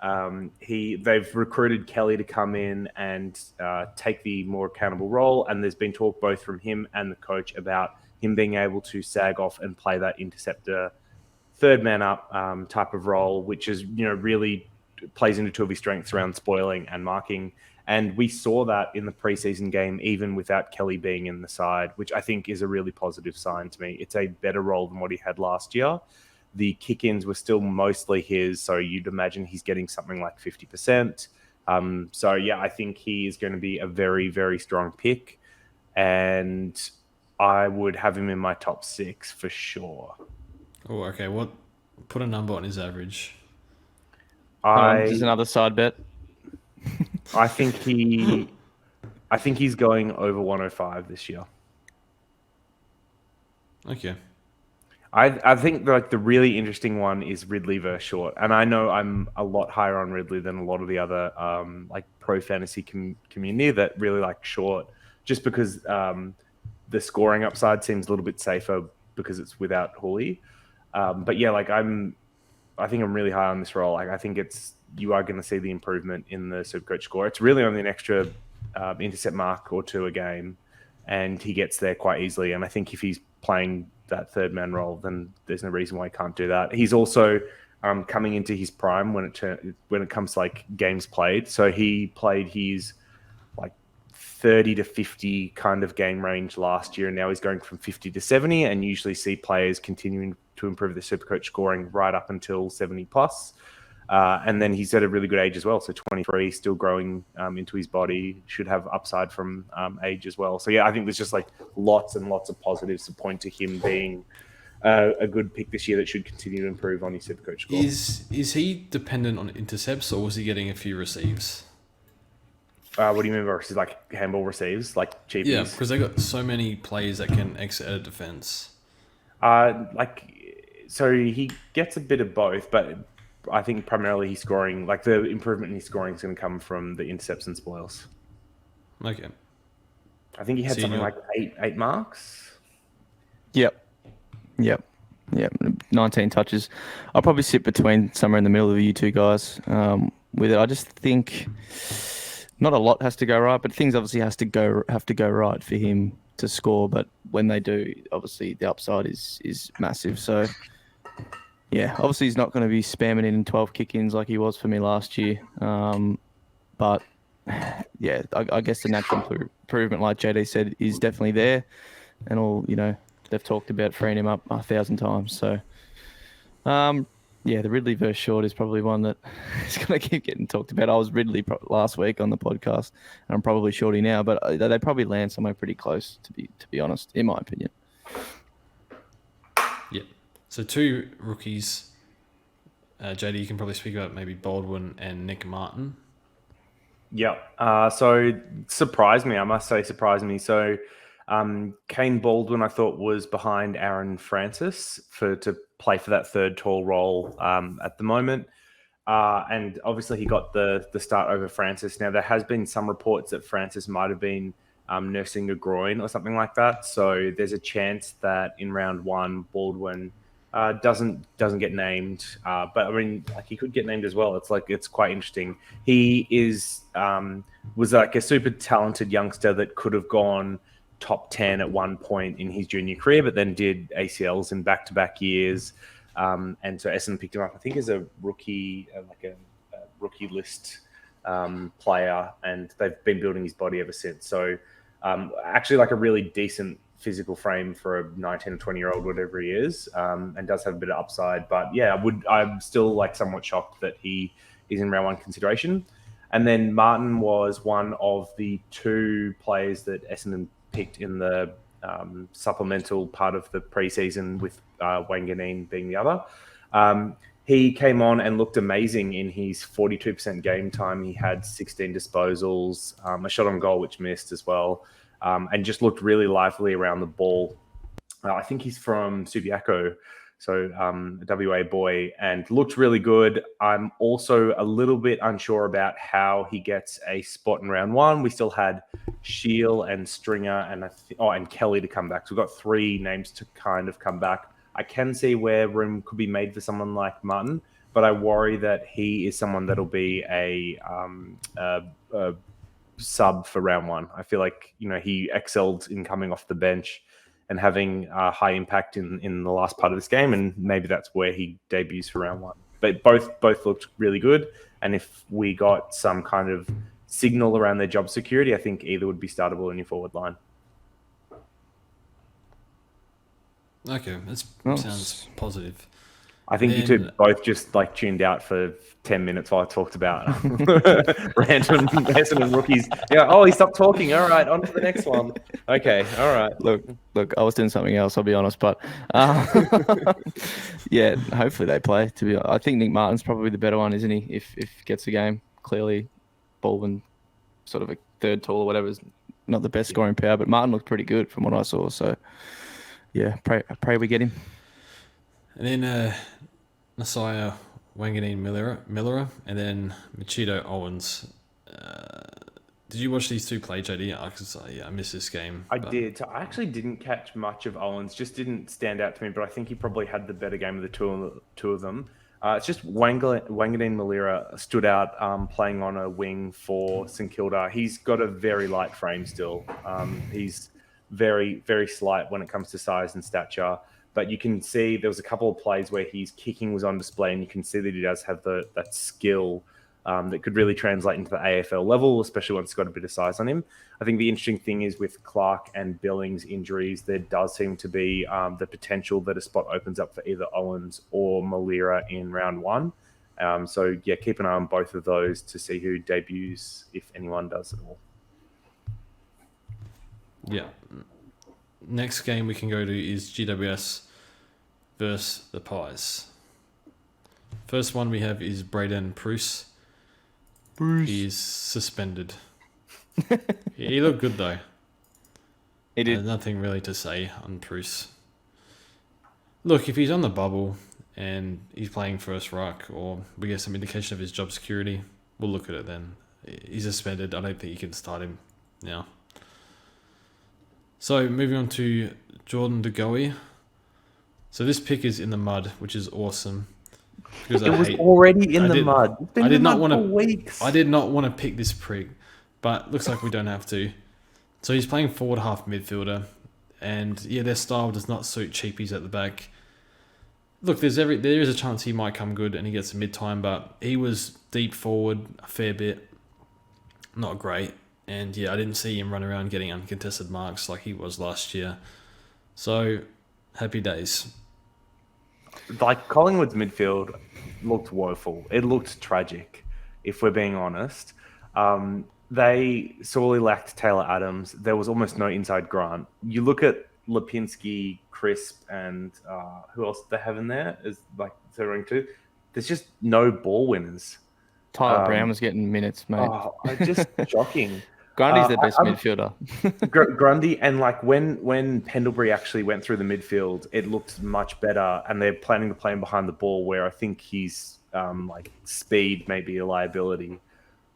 They've recruited Kelly to come in and take the more accountable role. And there's been talk both from him and the coach about him being able to sag off and play that interceptor, third man up type of role, which is, really plays into 2 of his strengths around spoiling and marking. And we saw that in the preseason game, even without Kelly being in the side, which I think is a really positive sign to me. It's a better role than what he had last year. The kick-ins were still mostly his, so you'd imagine he's getting something like 50%. So, yeah, I think he is going to be a very, very strong pick. And I would have him in my top 6 for sure. Oh, okay. Put a number on his average. Just another side bet. I think he's going over 105 this year. Okay. I think the really interesting one is Ridley versus Short, and I know I'm a lot higher on Ridley than a lot of the other pro fantasy community that really like Short, just because the scoring upside seems a little bit safer because it's without Hooley. But yeah, I think I'm really high on this role. I think you are going to see the improvement in the Supercoach score. It's really only an extra intercept mark or 2 a game, and he gets there quite easily. And I think if he's playing that third man role, then there's no reason why he can't do that. He's also coming into his prime when it comes to games played. So he played his 30 to 50 kind of game range last year, and now he's going from 50 to 70, and usually see players continuing to improve their Supercoach scoring right up until 70 plus. And then he's at a really good age as well. So 23, still growing into his body, should have upside from age as well. So yeah, I think there's just lots and lots of positives to point to him being a good pick this year that should continue to improve on his Supercoach score. Is he dependent on intercepts, or was he getting a few receives? What do you mean by receives? Handball receives, cheapies? Yeah, because they got so many players that can exit a defense. So he gets a bit of both, but I think primarily he's scoring, the improvement in his scoring is going to come from the intercepts and spoils. Okay. I think he had something like eight marks. Yep. 19 touches. I'll probably sit between somewhere in the middle of you two guys with it. I just think not a lot has to go right, but things obviously have to go right for him to score. But when they do, obviously the upside is massive. So yeah, obviously he's not going to be spamming in 12 kick-ins like he was for me last year. But yeah, I guess the natural improvement, like JD said, is definitely there, and all they've talked about freeing him up 1,000 times. So, yeah, the Ridley versus Short is probably one that is going to keep getting talked about. I was Ridley last week on the podcast, and I'm probably Shorty now, but they probably land somewhere pretty close, to be honest, in my opinion. Yeah. So 2 rookies. JD, you can probably speak about maybe Baldwin and Nick Martin. Yeah. So surprised me. I must say surprised me. So Kane Baldwin, I thought, was behind Aaron Francis to play for that third tall role at the moment. And obviously he got the start over Francis. Now, there has been some reports that Francis might have been nursing a groin or something like that. So there's a chance that in round 1, Baldwin doesn't get named. But I mean, like, he could get named as well. It's quite interesting. He was like a super talented youngster that could have gone top 10 at one point in his junior career, but then did ACLs in back-to-back years. And so Eston picked him up, I think, as a rookie, like a rookie list player, and they've been building his body ever since. So actually, like, a really decent physical frame for a 19 or 20-year-old, whatever he is, and does have a bit of upside. But yeah, I'm still like somewhat shocked that he is in round 1 consideration. And then Martin was one of the 2 players that Essendon picked in the supplemental part of the preseason, with Wanganeen being the other. He came on and looked amazing in his 42% game time. He had 16 disposals, a shot on goal which missed as well, and just looked really lively around the ball. I think he's from Subiaco, so a WA boy, and looked really good. I'm also a little bit unsure about how he gets a spot in round 1. We still had Shield and Stringer and Kelly to come back. So we've got 3 names to kind of come back. I can see where room could be made for someone like Martin, but I worry that he is someone that'll be a sub for round 1. I feel like he excelled in coming off the bench and having a high impact in the last part of this game, and maybe that's where he debuts for round 1. But both looked really good, and if we got some kind of signal around their job security, I think either would be startable in your forward line. Okay, that sounds positive. I think you 2 both just like tuned out for 10 minutes while I talked about random Essendon rookies. Yeah. Oh, he stopped talking. All right, on to the next one. Okay. All right. Look, I was doing something else, I'll be honest, but yeah, hopefully they play. I think Nick Martin's probably the better one, isn't he? If he gets a game, clearly Baldwin, sort of a third tall or whatever, is not the best scoring power, but Martin looked pretty good from what I saw. So yeah, pray we get him. And then Nasiah Wanganeen Millera, and then Machito Owens. Did you watch these 2 play, JD? I missed this game. I did. So I actually didn't catch much of Owens. Just didn't stand out to me, but I think he probably had the better game of the two of them. It's just Wanganeen Millera stood out playing on a wing for St Kilda. He's got a very light frame still. He's very, very slight when it comes to size and stature. But you can see there was a couple of plays where his kicking was on display, and you can see that he does have that skill that could really translate into the AFL level, especially once he's got a bit of size on him. I think the interesting thing is with Clark and Billings injuries, there does seem to be the potential that a spot opens up for either Owens or Malira in round 1. So, yeah, keep an eye on both of those to see who debuts, if anyone does at all. Yeah. Next game we can go to is GWS versus the Pies. First one we have is Braden Bruce. He's suspended. He looked good though. He did. There's nothing really to say on Bruce. Look, if he's on the bubble and he's playing first ruck, or we get some indication of his job security, we'll look at it then. He's suspended. I don't think you can start him now. So moving on to Jordan De Goey. So this pick is in the mud, which is awesome. Because it was already in the mud. I did not want to. I did not want to pick this prick, but looks like we don't have to. So he's playing forward half midfielder, and yeah, their style does not suit cheapies at the back. Look, there is a chance he might come good and he gets a mid time, but he was deep forward a fair bit. not great. And yeah, I didn't see him run around getting uncontested marks like he was last year. So, happy days. Like Collingwood's midfield looked woeful. It looked tragic, if we're being honest. They sorely lacked Taylor Adams. There was almost no inside Grant. You look at Lipinski, Crisp, and who else did they have in there as like third two? There's just no ball winners. Tyler Brown was getting minutes, mate. Oh, just shocking. Grundy's the best midfielder. Grundy, and like when Pendlebury actually went through the midfield, it looked much better, and they're planning to play him behind the ball, where I think his like speed may be a liability.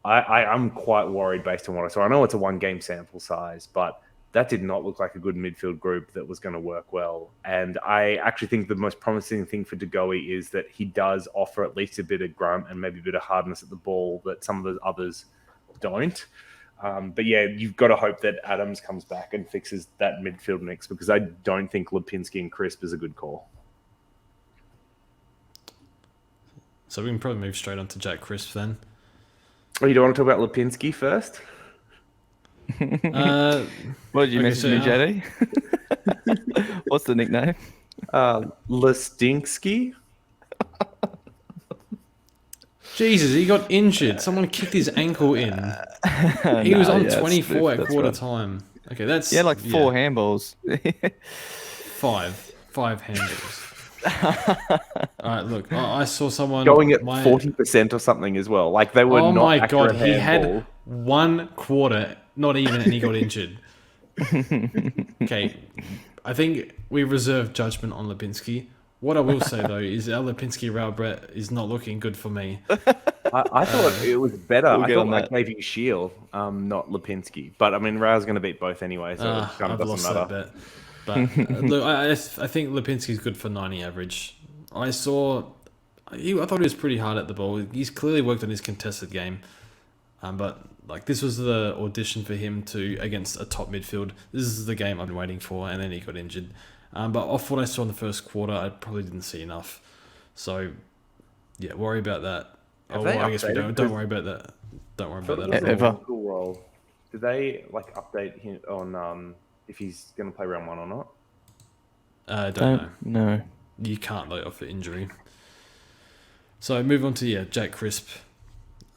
I'm quite worried based on what I saw. I know it's a 1-game sample size, but that did not look like a good midfield group that was going to work well. And I actually think the most promising thing for De Goey is that he does offer at least a bit of grunt and maybe a bit of hardness at the ball that some of the others don't. But yeah, you've got to hope that Adams comes back and fixes that midfield mix, because I don't think Lipinski and Crisp is a good call. So we can probably move straight on to Jack Crisp then. Oh, you don't want to talk about Lipinski first? What did you message me, JD? What's the nickname? Listinsky? Jesus, he got injured. Someone kicked his ankle in. He was on 24 at quarter time. Okay, that's... Yeah, like 4 handballs. 5 handballs. All right, look, I saw someone... Going at 40% or something as well. Like, they were not... Oh my God, he handball. had 1 quarter, not even, and he got injured. Okay, I think we reserve judgment on Lipinski. What I will say, though, is our Lipinski Rail Brett is not looking good for me. I thought it was better. I thought I that. gave you Shield, not Lipinski. But, I mean, Rao's going to beat both anyway, so it kind of I've doesn't lost matter. that bet. But look, I think Lipinski's good for 90 average. I thought he was pretty hard at the ball. He's clearly worked on his contested game. But like, this was the audition for him to against a top midfield. This is the game I've been waiting for, and then he got injured. But off what I saw in the first quarter, I probably didn't see enough. So, yeah, worry about that. I guess we don't. Don't worry about that. Don't worry about that. Ever. Role. Did they like update him on if he's going to play round 1 or not? I don't know. No. You can't though off the injury. So move on to Jack Crisp.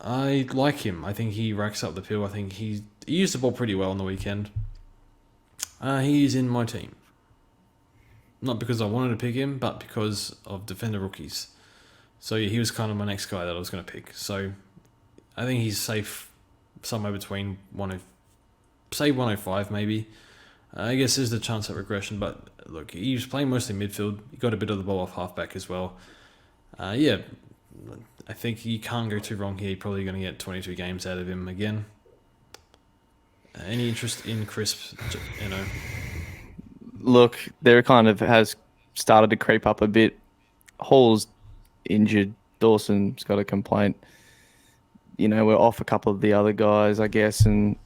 I like him. I think he racks up the pill. I think he used the ball pretty well on the weekend. He's in my team. Not because I wanted to pick him, but because of defender rookies. So yeah, he was kind of my next guy that I was going to pick. So I think he's safe somewhere between 105 maybe. I guess there's the chance at regression, but look, he was playing mostly midfield. He got a bit of the ball off halfback as well. I think you can't go too wrong here. You're probably going to get 22 games out of him again. Any interest in Crisp? Look, there kind of has started to creep up a bit. Hall's injured. Dawson's got a complaint. We're off a couple of the other guys, I guess, and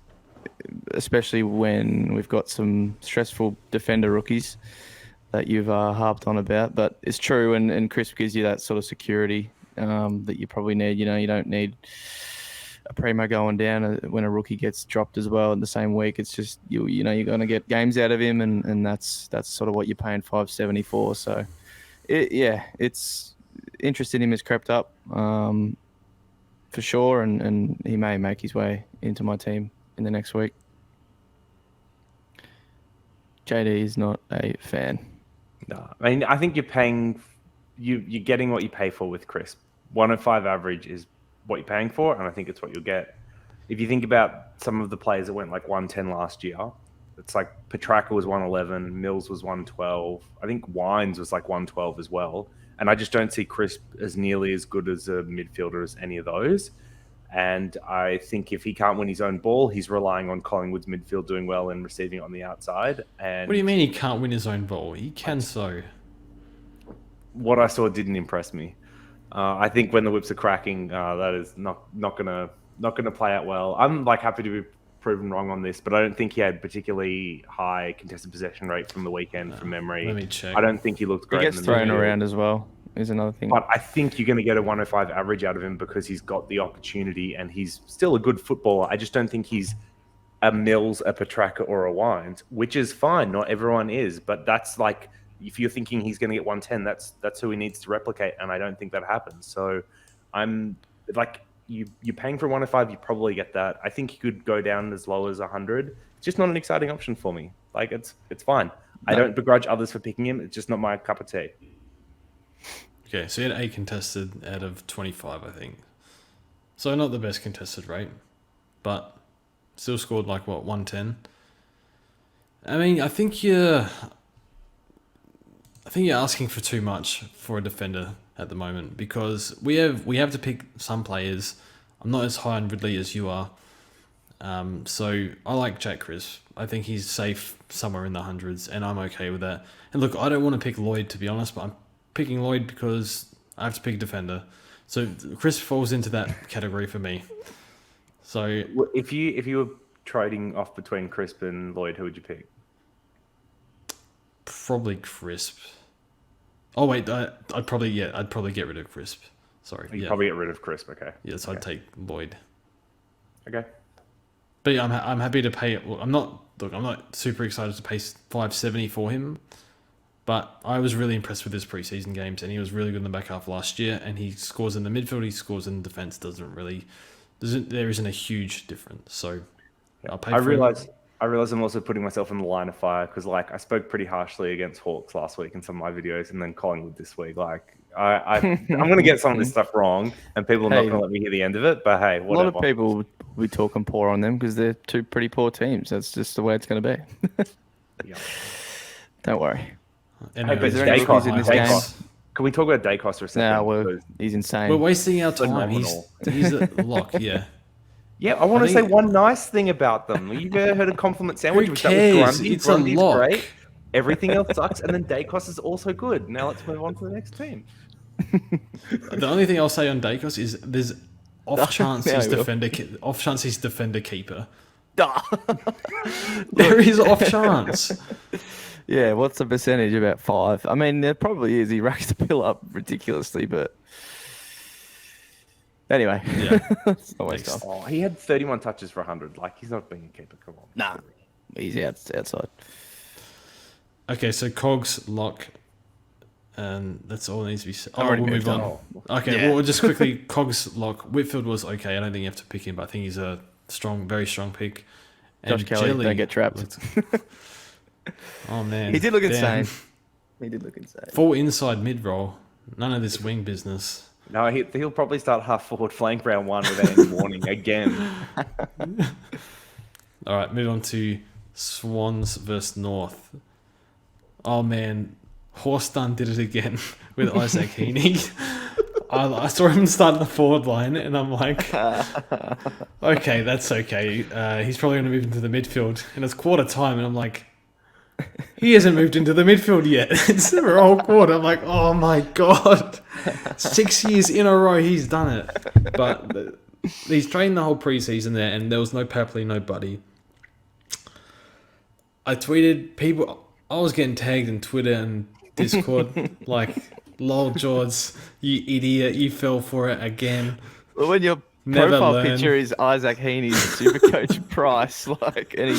especially when we've got some stressful defender rookies that you've harped on about. But it's true, and Crisp gives you that sort of security that you probably need. You don't need a primo going down when a rookie gets dropped as well in the same week. It's just you're going to get games out of him, and that's sort of what you're paying $570 for. So it's interest in him has crept up for sure, and he may make his way into my team in the next week. JD is not a fan. No, I mean, I think you're getting what you pay for with Crisp. 105 average is what you're paying for, and I think it's what you'll get. If you think about some of the players that went like 110 last year, it's like Petrarca was 111, Mills was 112. I think Wines was like 112 as well. And I just don't see Crisp as nearly as good as a midfielder as any of those. And I think if he can't win his own ball, he's relying on Collingwood's midfield doing well and receiving it on the outside. And what do you mean he can't win his own ball? He can so. What I saw didn't impress me. I think when the whips are cracking, that is not gonna play out well. I'm like happy to be proven wrong on this, but I don't think he had particularly high contested possession rate from the weekend from memory. Let me check. I don't think he looked great. He gets thrown around as well. is another thing. But I think you're going to get a 105 average out of him because he's got the opportunity and he's still a good footballer. I just don't think he's a Mills, a Petrarca, or a Wines, which is fine. Not everyone is, but that's like, if you're thinking he's going to get 110, that's who he needs to replicate, and I don't think that happens. So I'm like, you're paying for 105, you probably get that. I think he could go down as low as 100. It's just not an exciting option for me. Like, it's fine. I don't begrudge others for picking him. It's just not my cup of tea. Okay, so he had 8 contested out of 25, I think. So not the best contested rate, but still scored like, what, 110? I mean, I think you're asking for too much for a defender at the moment, because we have to pick some players. I'm not as high on Ridley as you are. So I like Jack Crisp. I think he's safe somewhere in the hundreds, and I'm okay with that. And look, I don't want to pick Lloyd, to be honest, but I'm picking Lloyd because I have to pick a defender. So Crisp falls into that category for me. So if you were trading off between Crisp and Lloyd, who would you pick? probably Crisp. Oh wait, I'd probably get rid of Crisp. Sorry, You'd probably get rid of Crisp. Okay. Yes, okay. I'd take Lloyd. Okay. But yeah, I'm happy to pay. I'm not super excited to pay $570 for him, but I was really impressed with his preseason games, and he was really good in the back half last year. And he scores in the midfield, he scores in the defense. There isn't a huge difference. So I'll pay. I realize I'm also putting myself in the line of fire because, like, I spoke pretty harshly against Hawks last week in some of my videos, and then Collingwood this week. Like, I'm going to get some of this stuff wrong, and people are not going to let me hear the end of it. But hey, whatever. A lot of people will be talking poor on them because they're two pretty poor teams. That's just the way it's going to be. Yeah. Don't worry. Hey, but Is there any rookies in this game? Can we talk about Dacos for a second? No, well, he's insane. We're wasting our time. He's a lock, yeah. Yeah, I want to say one nice thing about them. You've ever heard of compliment sandwich? Who cares? It's a lock. Great. Everything else sucks, and then Dacos is also good. Now let's move on to the next team. The only thing I'll say on Dacos is there's off chance he's defender keeper. There is off chance. Yeah, what's the percentage? About 5. I mean, there probably is. He racks the pill up ridiculously, but anyway, Yeah. it's not waste time. Oh, he had 31 touches for 100. Like, he's not being a keeper. Come on. Nah, he's outside. Okay, so Cogs lock, and that's all that needs to be said. Already We'll move moved on. Okay, well, just quickly, Cogs lock. Whitfield was okay. I don't think you have to pick him, but I think he's a very strong pick. And Josh Kelly, don't get trapped. Oh man, He did look damn. insane. Full inside mid roll. None of this wing business. No, he'll probably start half forward flank round 1 without any warning again. All right, move on to Swans versus North. Oh man, Horston did it again with Isaac Heaney. I saw him start the forward line, and I'm like, okay, that's okay. He's probably going to move into the midfield, and it's quarter time, and I'm like, he hasn't moved into the midfield yet. It's never all quarter. I'm like, oh my god, 6 years in a row he's done it. But he's trained the whole preseason there, and there was no Papley, no Buddy. I tweeted people. I was getting tagged in Twitter and Discord like, lol, George, you idiot, you fell for it again. Well, when your Never profile learn. picture is Isaac Heaney's Supercoach price, like any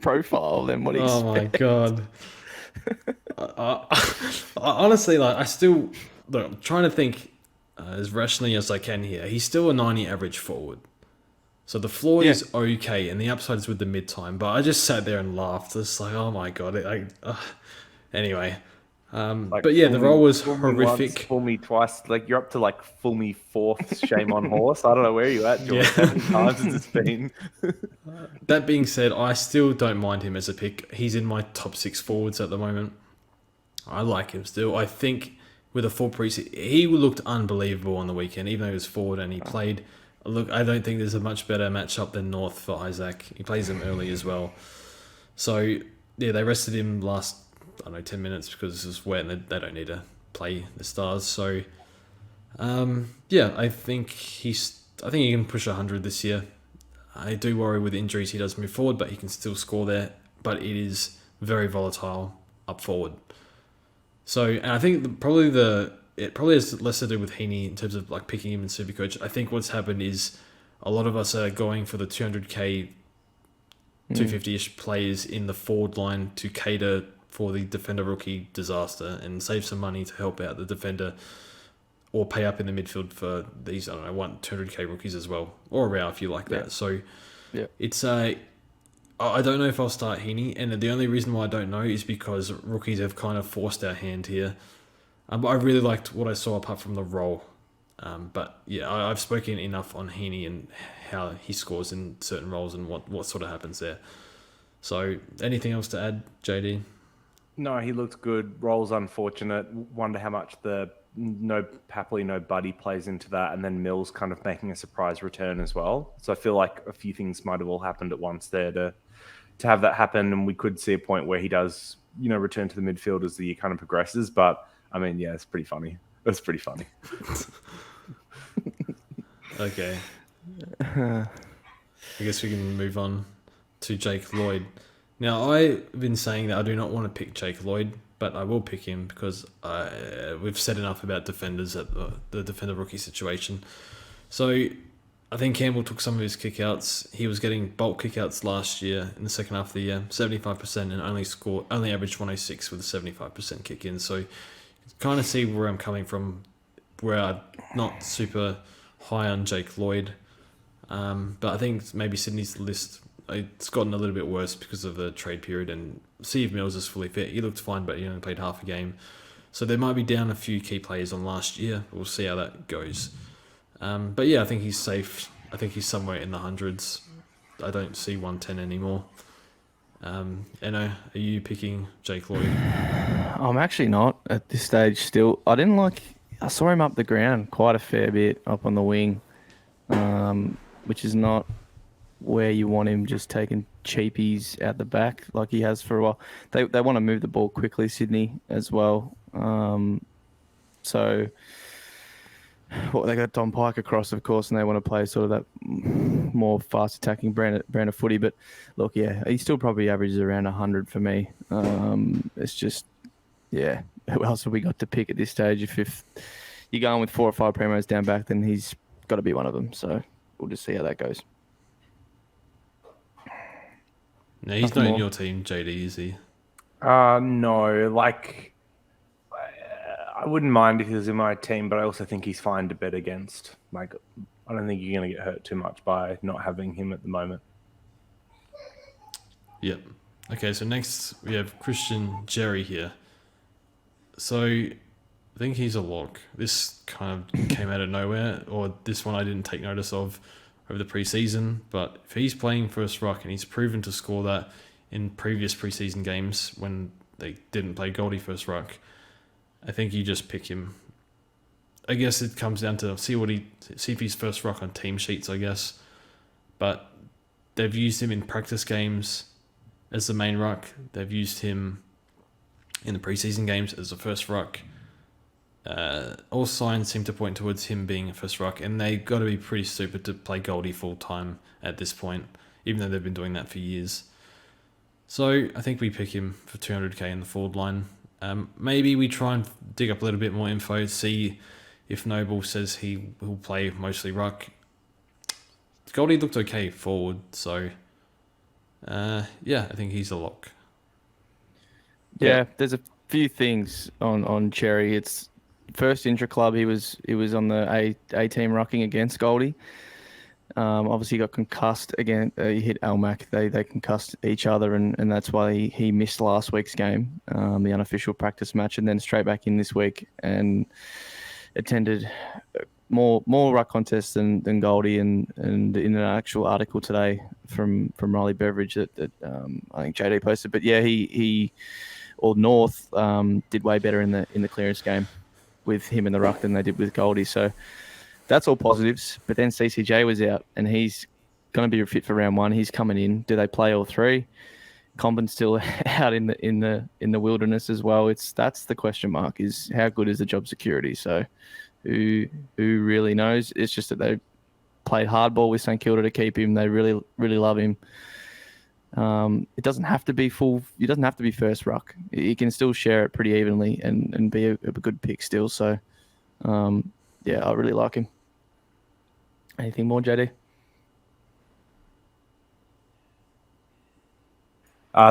profile, then what do you Oh expect? my god. I honestly, like, I'm trying to think as rationally as I can here. He's still a 90 average forward. So the floor is okay, and the upside is with the mid-time. But I just sat there and laughed. It's like, oh my god. Anyway. Like, but yeah, the role was fool me horrific. once, fool me twice. Like, you're up to like fool me 4th shame on horse. I don't know where you at, George. Yeah. How many times has this been? That being said, I still don't mind him as a pick. He's in my top 6 forwards at the moment. I like him still. I think with a full preseason, he looked unbelievable on the weekend, even though he was forward and he played. Look, I don't think there's a much better matchup than North for Isaac. He plays them early as well. So, yeah, they rested him last, 10 minutes because it's wet and they don't need to play the Stars. So, yeah, I think he can push 100 this year. I do worry with injuries he does move forward, but he can still score there. But it is very volatile up forward. So, and I think probably it probably has less to do with Heaney in terms of like picking him in Supercoach. I think what's happened is a lot of us are going for the 200k, 250-ish players in the forward line to cater for the defender rookie disaster and save some money to help out the defender or pay up in the midfield for these, 200k rookies as well, or a row if you like that. So it's I don't know if I'll start Heaney, and the only reason why I don't know is because rookies have kind of forced our hand here. But I really liked what I saw apart from the role. But yeah, I've spoken enough on Heaney and how he scores in certain roles and what sort of happens there. So anything else to add, JD? No, he looked good. Role's unfortunate. Wonder how much the no Buddy plays into that, and then Mills kind of making a surprise return as well. So I feel like a few things might have all happened at once there to have that happen, and we could see a point where he does, return to the midfield as the year kind of progresses. But I mean, yeah, it's pretty funny. It's pretty funny. Okay. I guess we can move on to Jake Lloyd. Now, I've been saying that I do not want to pick Jake Lloyd, but I will pick him because we've said enough about defenders at the defender rookie situation. So I think Campbell took some of his kickouts. He was getting bulk kickouts last year in the second half of the year, 75%, and only averaged 106 with a 75% kick in. So you kind of see where I'm coming from, where I'm not super high on Jake Lloyd. But I think maybe Sydney's list, it's gotten a little bit worse because of the trade period, and Steve Mills is fully fit. He looked fine, but he only played half a game. So they might be down a few key players on last year. We'll see how that goes. But yeah, I think he's safe. I think he's somewhere in the hundreds. I don't see 110 anymore. Eno, are you picking Jake Lloyd? I'm actually not at this stage still. I saw him up the ground quite a fair bit up on the wing, which is not where you want him just taking cheapies out the back like he has for a while. They want to move the ball quickly, Sydney, as well. So they got Don Pike across, of course, and they want to play sort of that more fast attacking brand of footy. But look, yeah, he still probably averages around 100 for me. It's just, yeah, who else have we got to pick at this stage? If you're going with 4 or 5 primos down back, then he's got to be one of them. So we'll just see how that goes. No, he's not in your team, JD, is he? No, I wouldn't mind if he was in my team, but I also think he's fine to bet against. I don't think you're going to get hurt too much by not having him at the moment. Yep. Okay, so next we have Christian Jerry here. So I think he's a lock. This kind of came out of nowhere, or this one I didn't take notice of over the preseason, but if he's playing first ruck and he's proven to score that in previous preseason games when they didn't play Goldie first ruck, I think you just pick him. I guess it comes down to see if he's first ruck on team sheets, I guess. But they've used him in practice games as the main ruck. They've used him in the preseason games as the first ruck. All signs seem to point towards him being a first ruck, and they've got to be pretty stupid to play Goldie full time at this point, even though they've been doing that for years. So I think we pick him for 200k in the forward line. Maybe we try and dig up a little bit more info, see if Noble says he will play mostly ruck. Goldie looked okay forward, so yeah, I think he's a lock. Yeah, there's a few things on Cherry. It's first intra-club, he was on the A team rucking against Goldie. Obviously he got concussed again. He hit Almac. They concussed each other, and that's why he missed last week's game, the unofficial practice match, and then straight back in this week and attended more ruck contests than Goldie, and in an actual article today from Riley Beveridge that I think JD posted. But yeah, he or North did way better in the clearance game with him in the ruck than they did with Goldie. So that's all positives. But then CCJ was out, and he's going to be fit for round 1. He's coming in. Do they play all 3? Comben's still out in the wilderness as well. That's the question mark, is how good is the job security? So who really knows? It's just that they played hardball with St Kilda to keep him. They really, really love him. It doesn't have to be full. It doesn't have to be first ruck. You can still share it pretty evenly and be a good pick still. So Yeah, I really like him. Anything more, JD?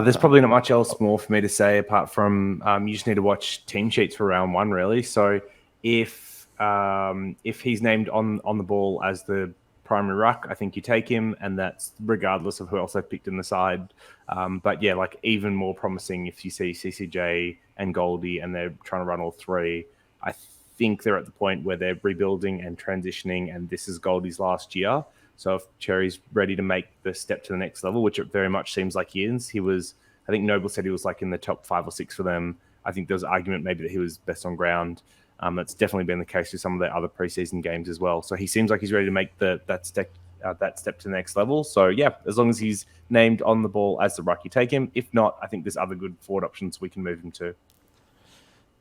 There's probably not much else more for me to say apart from you just need to watch team sheets for round one, really. So if he's named on the ball as the primary ruck, I think you take him, and that's regardless of who else they've picked in the side. But yeah, like even more promising if you see CCJ and Goldie and they're trying to run all three. I think they're at the point where they're rebuilding and transitioning, and this is Goldie's last year. So if Cherry's ready to make the step to the next level, which it very much seems like he is, I think Noble said he was like in the top 5 or 6 for them. I think there was an argument maybe that he was best on ground. That's definitely been the case with some of the other preseason games as well. So he seems like he's ready to make that step to the next level. So yeah, as long as he's named on the ball as the ruck, you take him. If not, I think there's other good forward options we can move him to.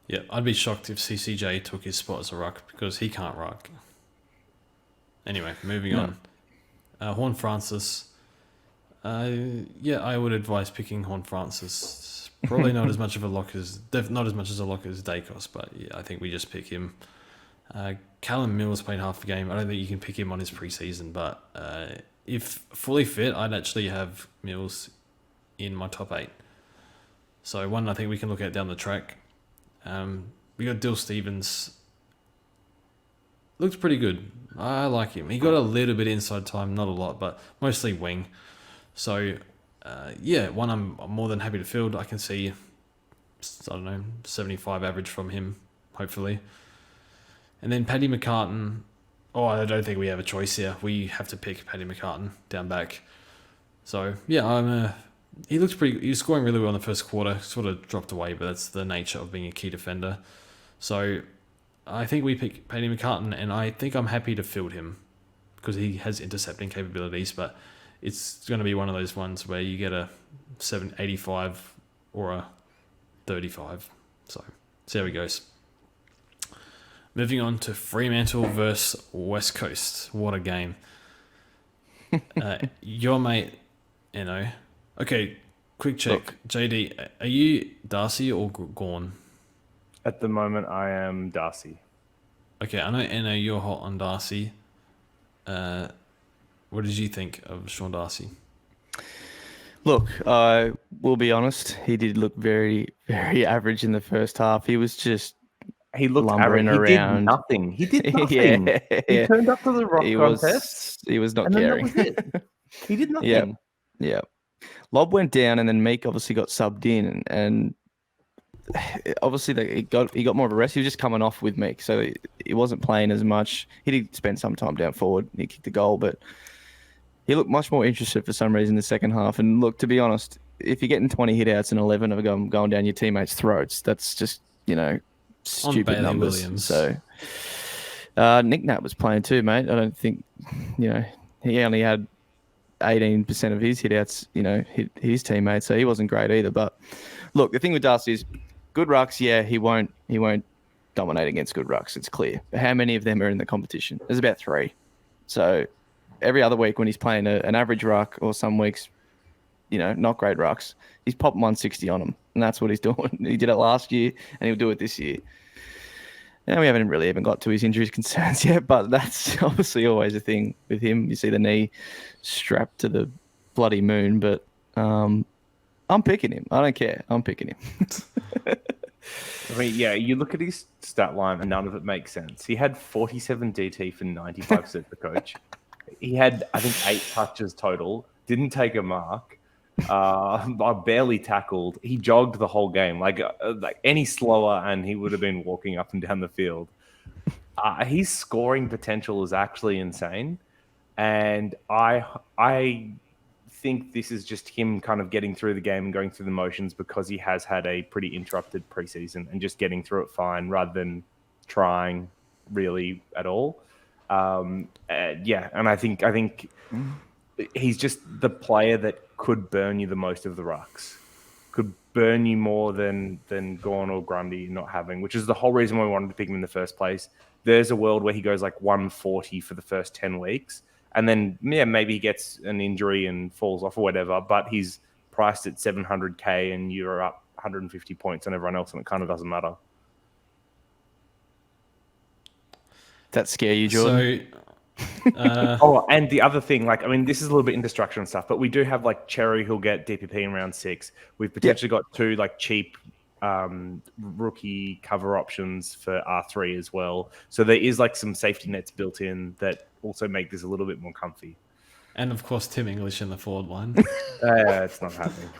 Yeah, I'd be shocked if CCJ took his spot as a ruck because he can't ruck. Anyway, moving on. Juan Francis. I would advise picking Juan Francis. Probably not as much of a lock as Dacos, but yeah, I think we just pick him. Callum Mills played half the game. I don't think you can pick him on his preseason, but if fully fit, I'd actually have Mills in my top 8. So one I think we can look at down the track. We got Dill Stevens. Looks pretty good. I like him. He got a little bit inside time, not a lot, but mostly wing. So, one I'm more than happy to field. I can see, 75 average from him, hopefully. And then Paddy Mccartney. Oh, I don't think we have a choice here. We have to pick Paddy Mccartney down back. So, yeah, he looks pretty. He was scoring really well in the first quarter. Sort of dropped away, but that's the nature of being a key defender. So, I think we pick Paddy Mccartney, and I think I'm happy to field him because he has intercepting capabilities, but it's going to be one of those ones where you get a 785 or a 35. So, there he goes. Moving on to Fremantle versus West Coast. What a game. Your mate, Okay, quick check. Look, JD, are you Darcy or Gorn? At the moment, I am Darcy. Okay, I know you're hot on Darcy. What did you think of Sean Darcy? Look, I will be honest. He did look very, very average in the first half. He was just lumbering around. He did nothing. He turned up to the rock contest. He was not caring. That was it. He did nothing. Yeah. Lob went down, and then Meek obviously got subbed in, and obviously he got more of a rest. He was just coming off with Meek, so he wasn't playing as much. He did spend some time down forward. He kicked the goal, but he looked much more interested for some reason in the second half. And look, to be honest, if you're getting 20 hitouts and 11 of them going down your teammates' throats, that's just, stupid numbers. Williams. So Nick Nat was playing too, mate. I don't think, he only had 18% of his hitouts, hit his teammates, so he wasn't great either. But look, the thing with Darcy is good rucks, he won't dominate against good rucks, it's clear. But how many of them are in the competition? There's about 3. So every other week when he's playing an average ruck, or some weeks, not great rucks, he's popping 160 on them. And that's what he's doing. He did it last year, and he'll do it this year. Now, we haven't really even got to his injuries concerns yet, but that's obviously always a thing with him. You see the knee strapped to the bloody moon, but I'm picking him. I don't care. I'm picking him. I mean, yeah, you look at his stat line and none of it makes sense. He had 47 DT for 95% of the coach. He had, I think, 8 touches total. Didn't take a mark. I barely tackled. He jogged the whole game. Like any slower, and he would have been walking up and down the field. His scoring potential is actually insane, and I think this is just him kind of getting through the game and going through the motions because he has had a pretty interrupted preseason and just getting through it fine rather than trying really at all. And I think he's just the player that could burn you the most of the rucks, could burn you more than Gorn or Grundy not having, which is the whole reason why we wanted to pick him in the first place. There's a world where he goes like 140 for the first 10 weeks, and then maybe he gets an injury and falls off or whatever, but he's priced at 700k and you're up 150 points on everyone else, and it kind of doesn't matter. that scare you, Jordan? Oh, and the other thing, like, I mean, this is a little bit into structure and stuff, but we do have like Cherry who'll get DPP in round 6. We've potentially got 2 like cheap rookie cover options for R3 as well. So there is like some safety nets built in that also make this a little bit more comfy. And of course, Tim English in the forward line. It's not happening.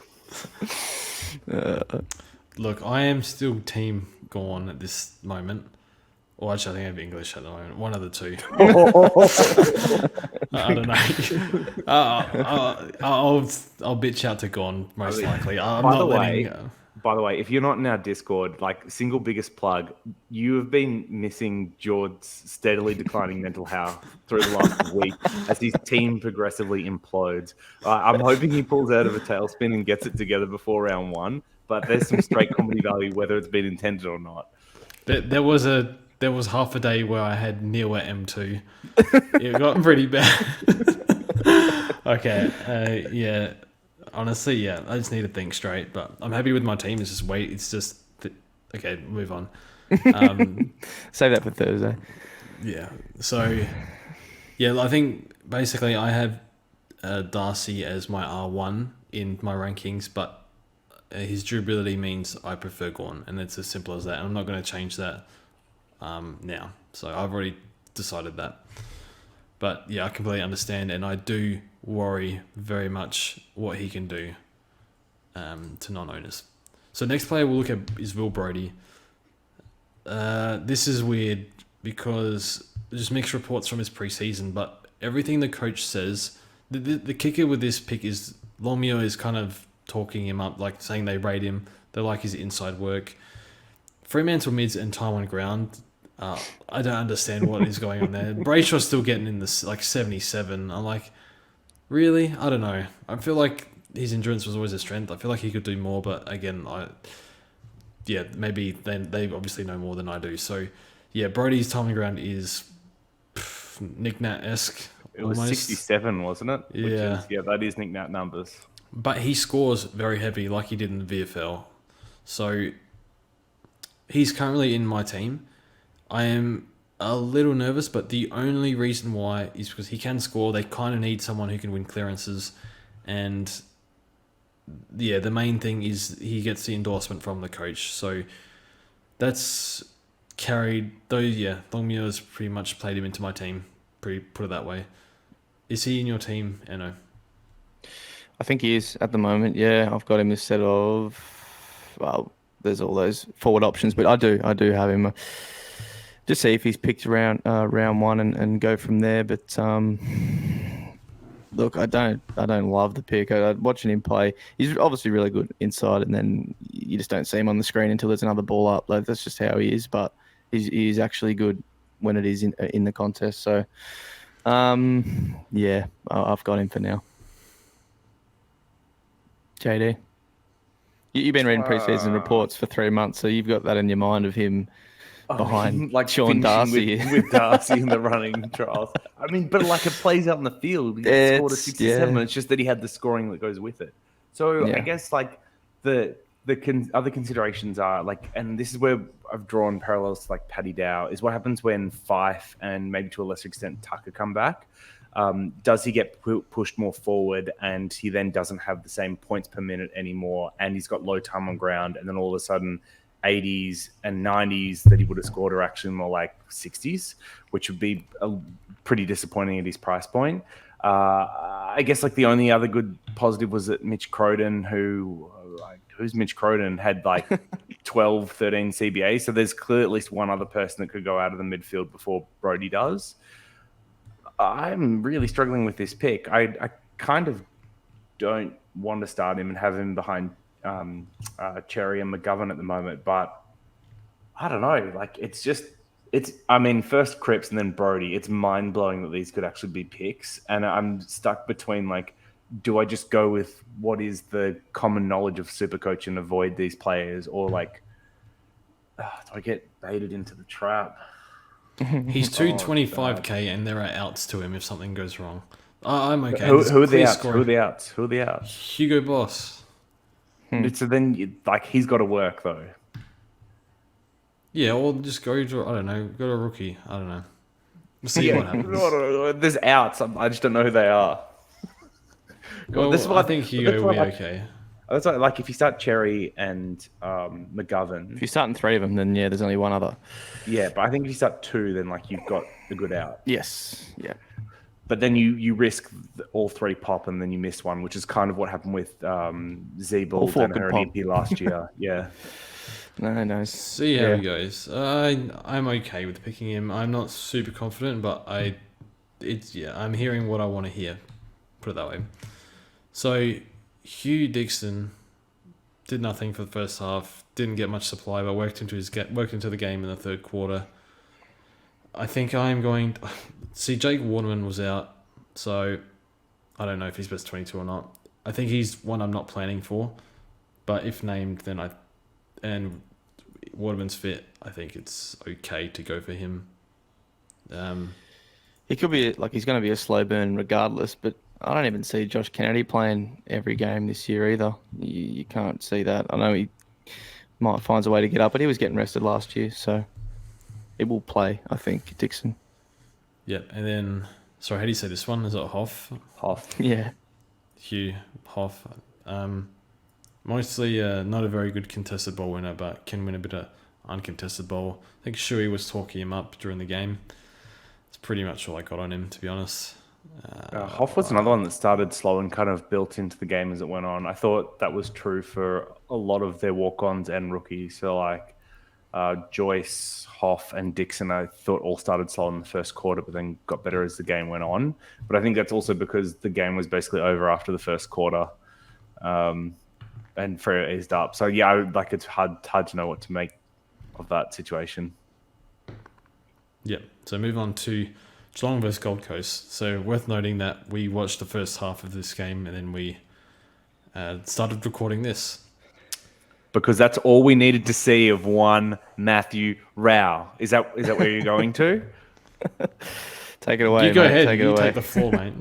Look, I am still team Gorn at this moment. Or actually, I think I have English at the moment. One of the two. I don't know. I'll bitch out to Gorn, most likely. I'm by not the letting... way, by the way, if you're not in our Discord, like, single biggest plug, you have been missing George's steadily declining mental health through the last week as his team progressively implodes. I'm hoping he pulls out of a tailspin and gets it together before round 1, but there's some straight comedy value whether it's been intended or not. There was half a day where I had Neil at M2. It got pretty bad. Okay, yeah. Honestly, yeah, I just need to think straight, but I'm happy with my team. It's just wait. It's just okay. Move on. Save that for Thursday. Yeah. So, yeah, I think basically I have Darcy as my R1 in my rankings, but his durability means I prefer Gorn, and it's as simple as that. And I'm not going to change that now. So I've already decided that. But yeah, I completely understand, and I do worry very much what he can do to non-owners. So next player we'll look at is Will Brody. This is weird because just mixed reports from his preseason, but everything the coach says, the kicker with this pick is Longmuir is kind of talking him up, like saying they rate him, they like his inside work. Fremantle mids and time on ground, I don't understand what is going on there. Brayshaw's still getting in this like 77. I'm like, really? I don't know. I feel like his endurance was always a strength. I feel like he could do more, but again, maybe they obviously know more than I do. So, yeah, Brody's time on ground is Nick Nat-esque. It was almost. 67, wasn't it? Yeah. That is Nick Nat numbers. But he scores very heavy like he did in the VFL. So, he's currently in my team. I am a little nervous, but the only reason why is because he can score. They kind of need someone who can win clearances. And yeah, the main thing is he gets the endorsement from the coach. So that's carried, though, yeah, Longmuir's pretty much played him into my team, put it that way. Is he in your team, Enno? I think he is at the moment. Yeah, I've got him instead of, well, there's all those forward options, but I do have him. Just see if he's picked round 1 and go from there. But look, I don't love the pick. Watching him play, he's obviously really good inside, and then you just don't see him on the screen until there's another ball up. Like, that's just how he is. But he's actually good when it is in the contest. So, yeah, I've got him for now. JD, you've been reading preseason reports for 3 months, so you've got that in your mind of him behind like Sean Darcy with Darcy in the running trials. I mean, but like it plays out in the field. He scored a 67. Yeah. It's just that he had the scoring that goes with it. So yeah. I guess like the other considerations are like, and this is where I've drawn parallels to like Paddy Dow, is what happens when Fife and maybe to a lesser extent Tucker come back. Does he get pushed more forward, and he then doesn't have the same points per minute anymore, and he's got low time on ground, and then all of a sudden 80s and 90s that he would have scored are actually more like 60s, which would be pretty disappointing at his price point. I guess like the only other good positive was that Mitch Croden, who's Mitch Croden, had like 12, 13 CBA. So there's clearly at least one other person that could go out of the midfield before Brody does. I'm really struggling with this pick. I kind of don't want to start him and have him behind Cherry and McGovern at the moment, but I don't know. Like I mean, first Cripps and then Brody. It's mind blowing that these could actually be picks, and I'm stuck between like, do I just go with what is the common knowledge of Supercoach and avoid these players, or like, do I get baited into the trap? He's 225k, and there are outs to him if something goes wrong. I'm okay. Who are the outs? Who are the outs? Hugo Boss. So then, he's got to work though. Yeah, or just go to, I don't know, go to a rookie. I don't know. We'll see what happens. There's outs. I just don't know who they are. Well, This is why- I think Hugo will be like- okay. That's like if you start Cherry and McGovern. If you're starting 3 of them, then yeah, there's only one other. Yeah, but I think if you start 2, then like you've got a good out. Yes. Yeah. But then you risk all 3 pop and then you miss one, which is kind of what happened with Zeeble All 4 and could Herity last year. Yeah. No. See how he goes. I'm okay with picking him. I'm not super confident, but I'm hearing what I want to hear. Put it that way. So Hugh Dixon did nothing for the first half. Didn't get much supply, but worked into the game in the third quarter. I think I'm going to see Jake Waterman was out, so I don't know if he's best 22 or not. I think he's one I'm not planning for, but if named, then and Waterman's fit, I think it's okay to go for him. He could be he's going to be a slow burn regardless, but I don't even see Josh Kennedy playing every game this year either. You can't see that. I know he might find a way to get up, but he was getting rested last year, so it will play, I think, Dixon. Yep, and then, sorry, how do you say this one? Is it Hoff? Hoff. Yeah. Hugh Hoff. Mostly not a very good contested ball winner, but can win a bit of uncontested ball. I think Shuey was talking him up during the game. It's pretty much all I got on him, to be honest. Hoff was another one that started slow and kind of built into the game as it went on. I thought that was true for a lot of their walk-ons and rookies. So like Joyce, Hoff, and Dixon, I thought all started slow in the first quarter, but then got better as the game went on. But I think that's also because the game was basically over after the first quarter, and Freo eased up. So yeah, it's hard to know what to make of that situation. Yep. So move on to Geelong versus Gold Coast. So worth noting that we watched the first half of this game and then we started recording this. Because that's all we needed to see of one Matthew Rao. Is that where you're going to? Take it away, You go mate. ahead. Take it You away. take the floor, mate.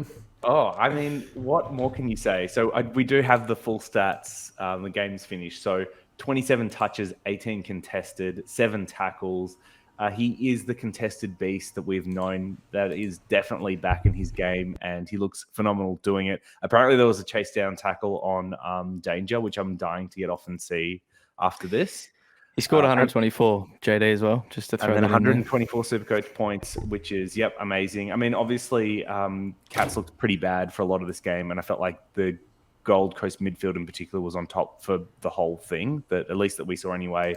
Oh, I mean, what more can you say? So we do have the full stats. The game's finished. So 27 touches, 18 contested, 7 tackles. He is the contested beast that we've known that is definitely back in his game, and he looks phenomenal doing it. Apparently, there was a chase down tackle on Danger, which I'm dying to get off and see after this. He scored 124, JD, as well, just to throw And then that in there. 124 Supercoach points, which is, amazing. I mean, obviously, Cats looked pretty bad for a lot of this game, and I felt like the Gold Coast midfield in particular was on top for the whole thing, that at least that we saw anyway.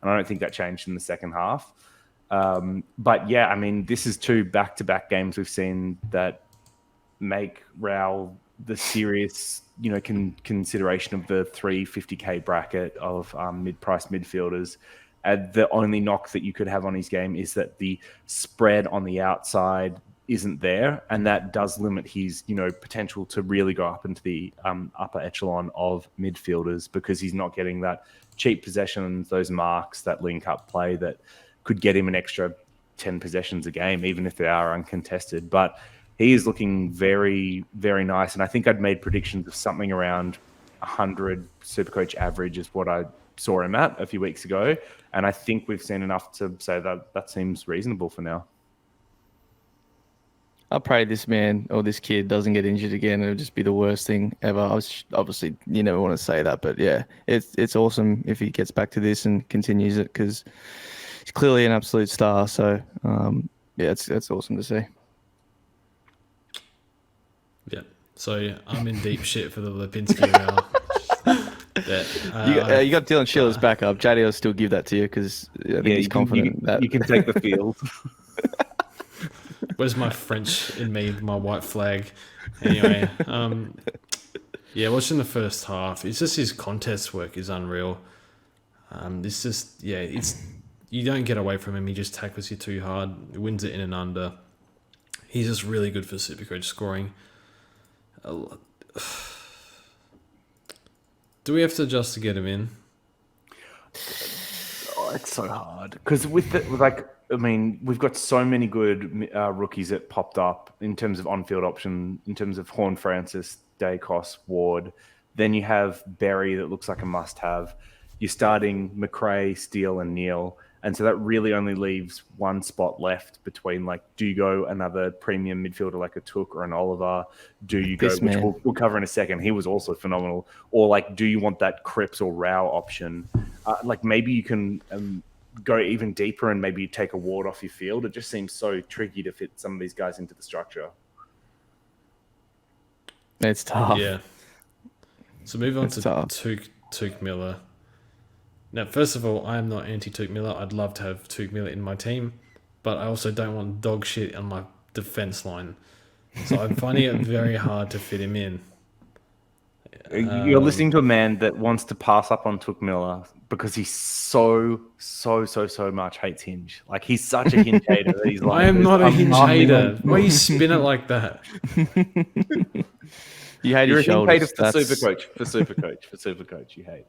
And I don't think that changed in the second half. But yeah, I mean, this is 2 back-to-back games we've seen that make Rao the serious, consideration of the 350k bracket of mid-price midfielders. The only knock that you could have on his game is that the spread on the outside isn't there, and that does limit his, potential to really go up into the upper echelon of midfielders, because he's not getting that cheap possessions, those marks, that link-up play that could get him an extra 10 possessions a game, even if they are uncontested. But he is looking very, very nice. And I think I'd made predictions of something around 100 Supercoach average is what I saw him at a few weeks ago. And I think we've seen enough to say that seems reasonable for now. I pray this man or this kid doesn't get injured again. It'll just be the worst thing ever. Obviously, you never want to say that, but yeah, it's awesome if he gets back to this and continues it, because he's clearly an absolute star. So, yeah, it's awesome to see. Yeah. So I'm in deep shit for the Lipinski now. You got Dylan Schiller's backup. JD will still give that to you, because I think he's confident that you can take the field. Where's my French in me, my white flag? Anyway, yeah, watching the first half, it's just his contest work is unreal. It's just, you don't get away from him. He just tackles you too hard. He wins it in and under. He's just really good for Supercoach scoring. Do we have to adjust to get him in? Oh, it's so hard, because we've got so many good rookies that popped up in terms of on-field option, in terms of Juan Francis, Dacos, Ward. Then you have Berry that looks like a must-have. You're starting McRae, Steele, and Neal. And so that really only leaves one spot left between, like, do you go another premium midfielder like a Took or an Oliver? Do you go, which we'll cover in a second. He was also phenomenal. Or, like, do you want that Cripps or Rao option? Like, maybe you can go even deeper and maybe take a Ward off your field. It just seems so tricky to fit some of these guys into the structure. It's tough. Yeah. So move on to Took Miller. Now, first of all, I am not anti-Took Miller. I'd love to have Took Miller in my team, but I also don't want dog shit on my defense line. So I'm finding it very hard to fit him in. You're listening to a man that wants to pass up on Took Miller because he so much hates Hinge. Like, he's such a Hinge hater that he's like, I am not a Hinge hater. Why you spin it like that? You hate You're his a Hinge hater shoulders. for Supercoach. You hate.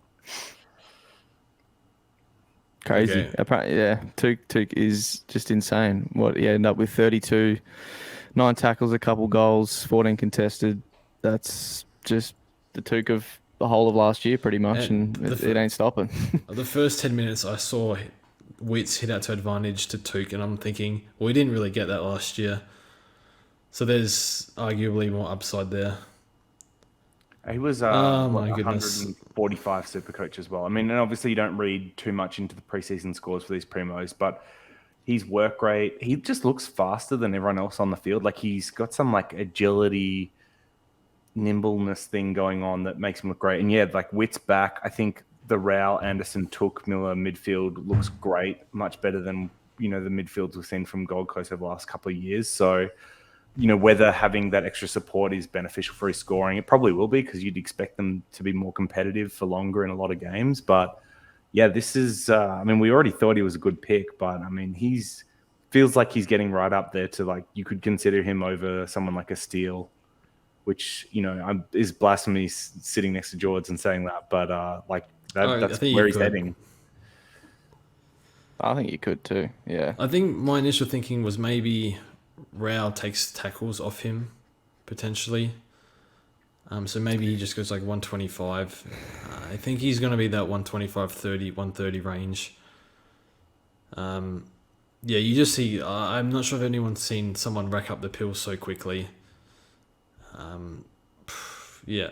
Crazy. Okay. Apparently, yeah. Took is just insane. What he ended up with 32, 9 tackles, a couple goals, 14 contested. That's just the Took of the whole of last year, pretty much, and it ain't stopping. The first 10 minutes I saw Wits hit out to advantage to Took, and I'm thinking, well, we didn't really get that last year. So there's arguably more upside there. He was my goodness. 145 Supercoach as well. I mean, and obviously you don't read too much into the preseason scores for these primos, but his work rate, he just looks faster than everyone else on the field. Like, he's got some like agility, nimbleness thing going on that makes him look great. And yeah, like, Witt's back. I think the Rao, Anderson, Took, Miller midfield looks great, much better than, the midfields we've seen from Gold Coast over the last couple of years. So, whether having that extra support is beneficial for his scoring, it probably will be, because you'd expect them to be more competitive for longer in a lot of games. But yeah, this is, we already thought he was a good pick, but feels like he's getting right up there to, like, you could consider him over someone like a Steele, which, is blasphemy sitting next to George and saying that, but that's where he's heading. I think you could too, yeah. I think my initial thinking was maybe Rao takes tackles off him, potentially. So maybe he just goes like 125. I think he's going to be that 125, 30, 130 range. Yeah, you just see... I'm not sure if anyone's seen someone rack up the pills so quickly. Yeah.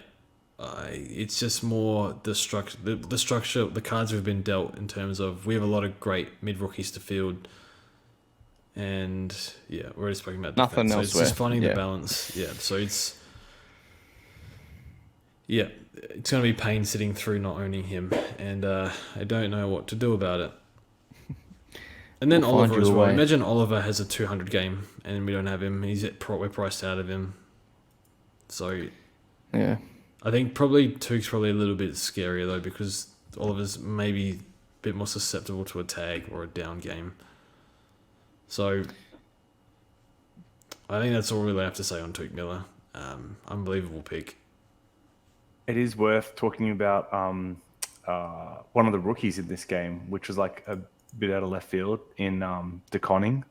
It's just more the structure, the cards we've been dealt in terms of we have a lot of great mid-rookies to field. And yeah, we're already speaking about nothing defense. else. So it's just finding the balance. Yeah, so it's going to be pain sitting through not owning him, and I don't know what to do about it. And then Oliver as well. Imagine Oliver has a 200 game, and we don't have him. We're priced out of him. So yeah, I think probably Took's probably a little bit scarier though, because Oliver's maybe a bit more susceptible to a tag or a down game. So, I think that's all we really have to say on Took Miller. Unbelievable pick. It is worth talking about one of the rookies in this game, which was like a bit out of left field in De Koning.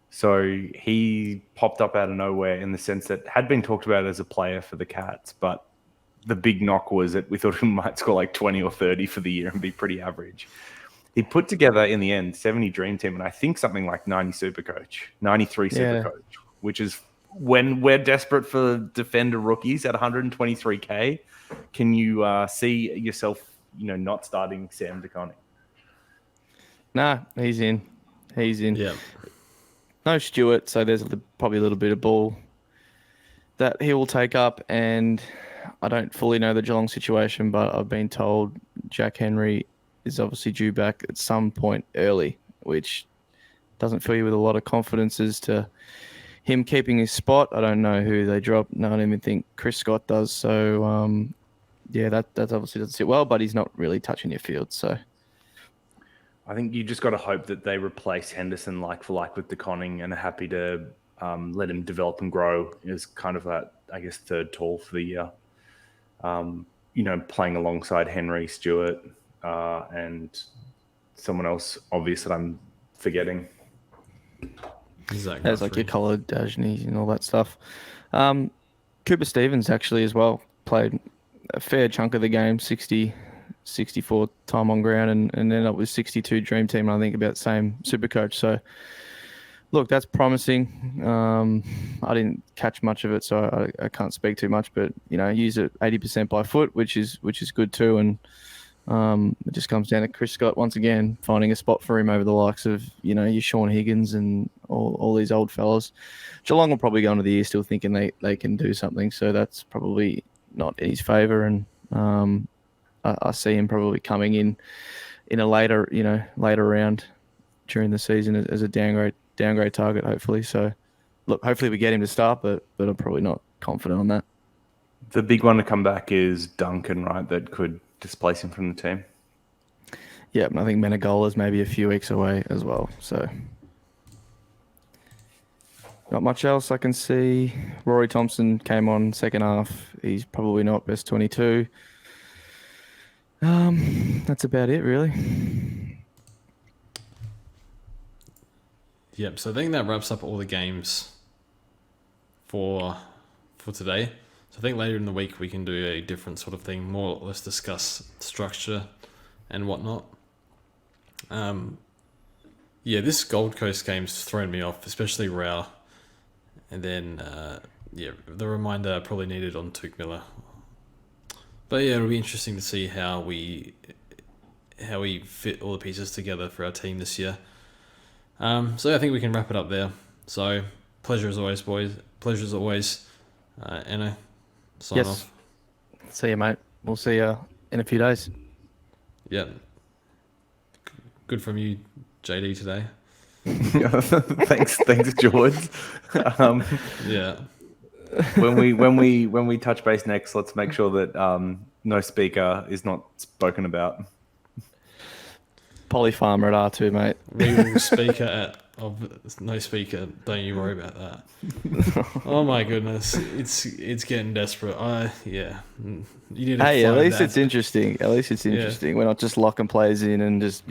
So he popped up out of nowhere in the sense that had been talked about as a player for the Cats, but the big knock was that we thought he might score like 20 or 30 for the year and be pretty average. He put together, in the end, 70 Dream Team, and I think something like 90 Supercoach, 93 Supercoach, which is when we're desperate for defender rookies at 123K. Can you see yourself, not starting Sam De Koning? Nah, he's in. Yeah. No Stewart, so there's probably a little bit of ball that he will take up, and I don't fully know the Geelong situation, but I've been told Jack Henry is obviously due back at some point early, which doesn't fill you with a lot of confidence as to him keeping his spot. I don't know who they drop. No, I don't even think Chris Scott does. So, that obviously doesn't sit well, but he's not really touching your field. So, I think you just got to hope that they replace Henderson like for like with De Koning and are happy to let him develop and grow as kind of that, I guess, third tall for the year. Playing alongside Henry, Stewart, and someone else obvious that I'm forgetting. There's like your coloured Dajni and all that stuff. Cooper Stevens actually as well played a fair chunk of the game, 60 64 time on ground and ended up with 62 dream team. I think about the same super coach. So look, that's promising. I didn't catch much of it, so I can't speak too much. But use it 80% by foot, which is good too. And it just comes down to Chris Scott once again finding a spot for him over the likes of your Sean Higgins and all these old fellas. Geelong will probably go into the year still thinking they can do something, so that's probably not in his favour. And I see him probably coming in a later round during the season as a downgrade target, hopefully. So look, hopefully we get him to start, but I'm probably not confident on that. The big one to come back is Duncan, right? That could displace him from the team. Yeah, and I think Menegola's maybe a few weeks away as well. So not much else I can see. Rory Thompson came on second half. He's probably not best 22. That's about it, really. Yep, so I think that wraps up all the games for today. So I think later in the week we can do a different sort of thing, more or less discuss structure and whatnot. This Gold Coast game's thrown me off, especially Rao. And then, the reminder I probably needed on Tuke Miller. But yeah, it'll be interesting to see how we fit all the pieces together for our team this year. So I think we can wrap it up there. So pleasure as always, boys. Pleasure as always. Anna, sign off. See you, mate. We'll see you in a few days. Yeah. Good from you, JD, today. Thanks, George. Yeah. When we touch base next, let's make sure that no speaker is not spoken about. Polly Farmer at R2, mate. We will speaker of no speaker. Don't you worry about that. Oh my goodness, it's getting desperate. You need to at least that. it's interesting. At least it's interesting. Yeah. We're not just locking players in and just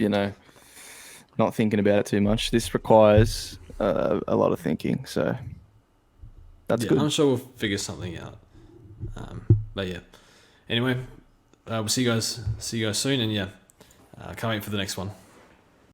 not thinking about it too much. This requires a lot of thinking. So that's good. I'm sure we'll figure something out. But yeah. Anyway, we'll see you guys soon, and can't wait for the next one.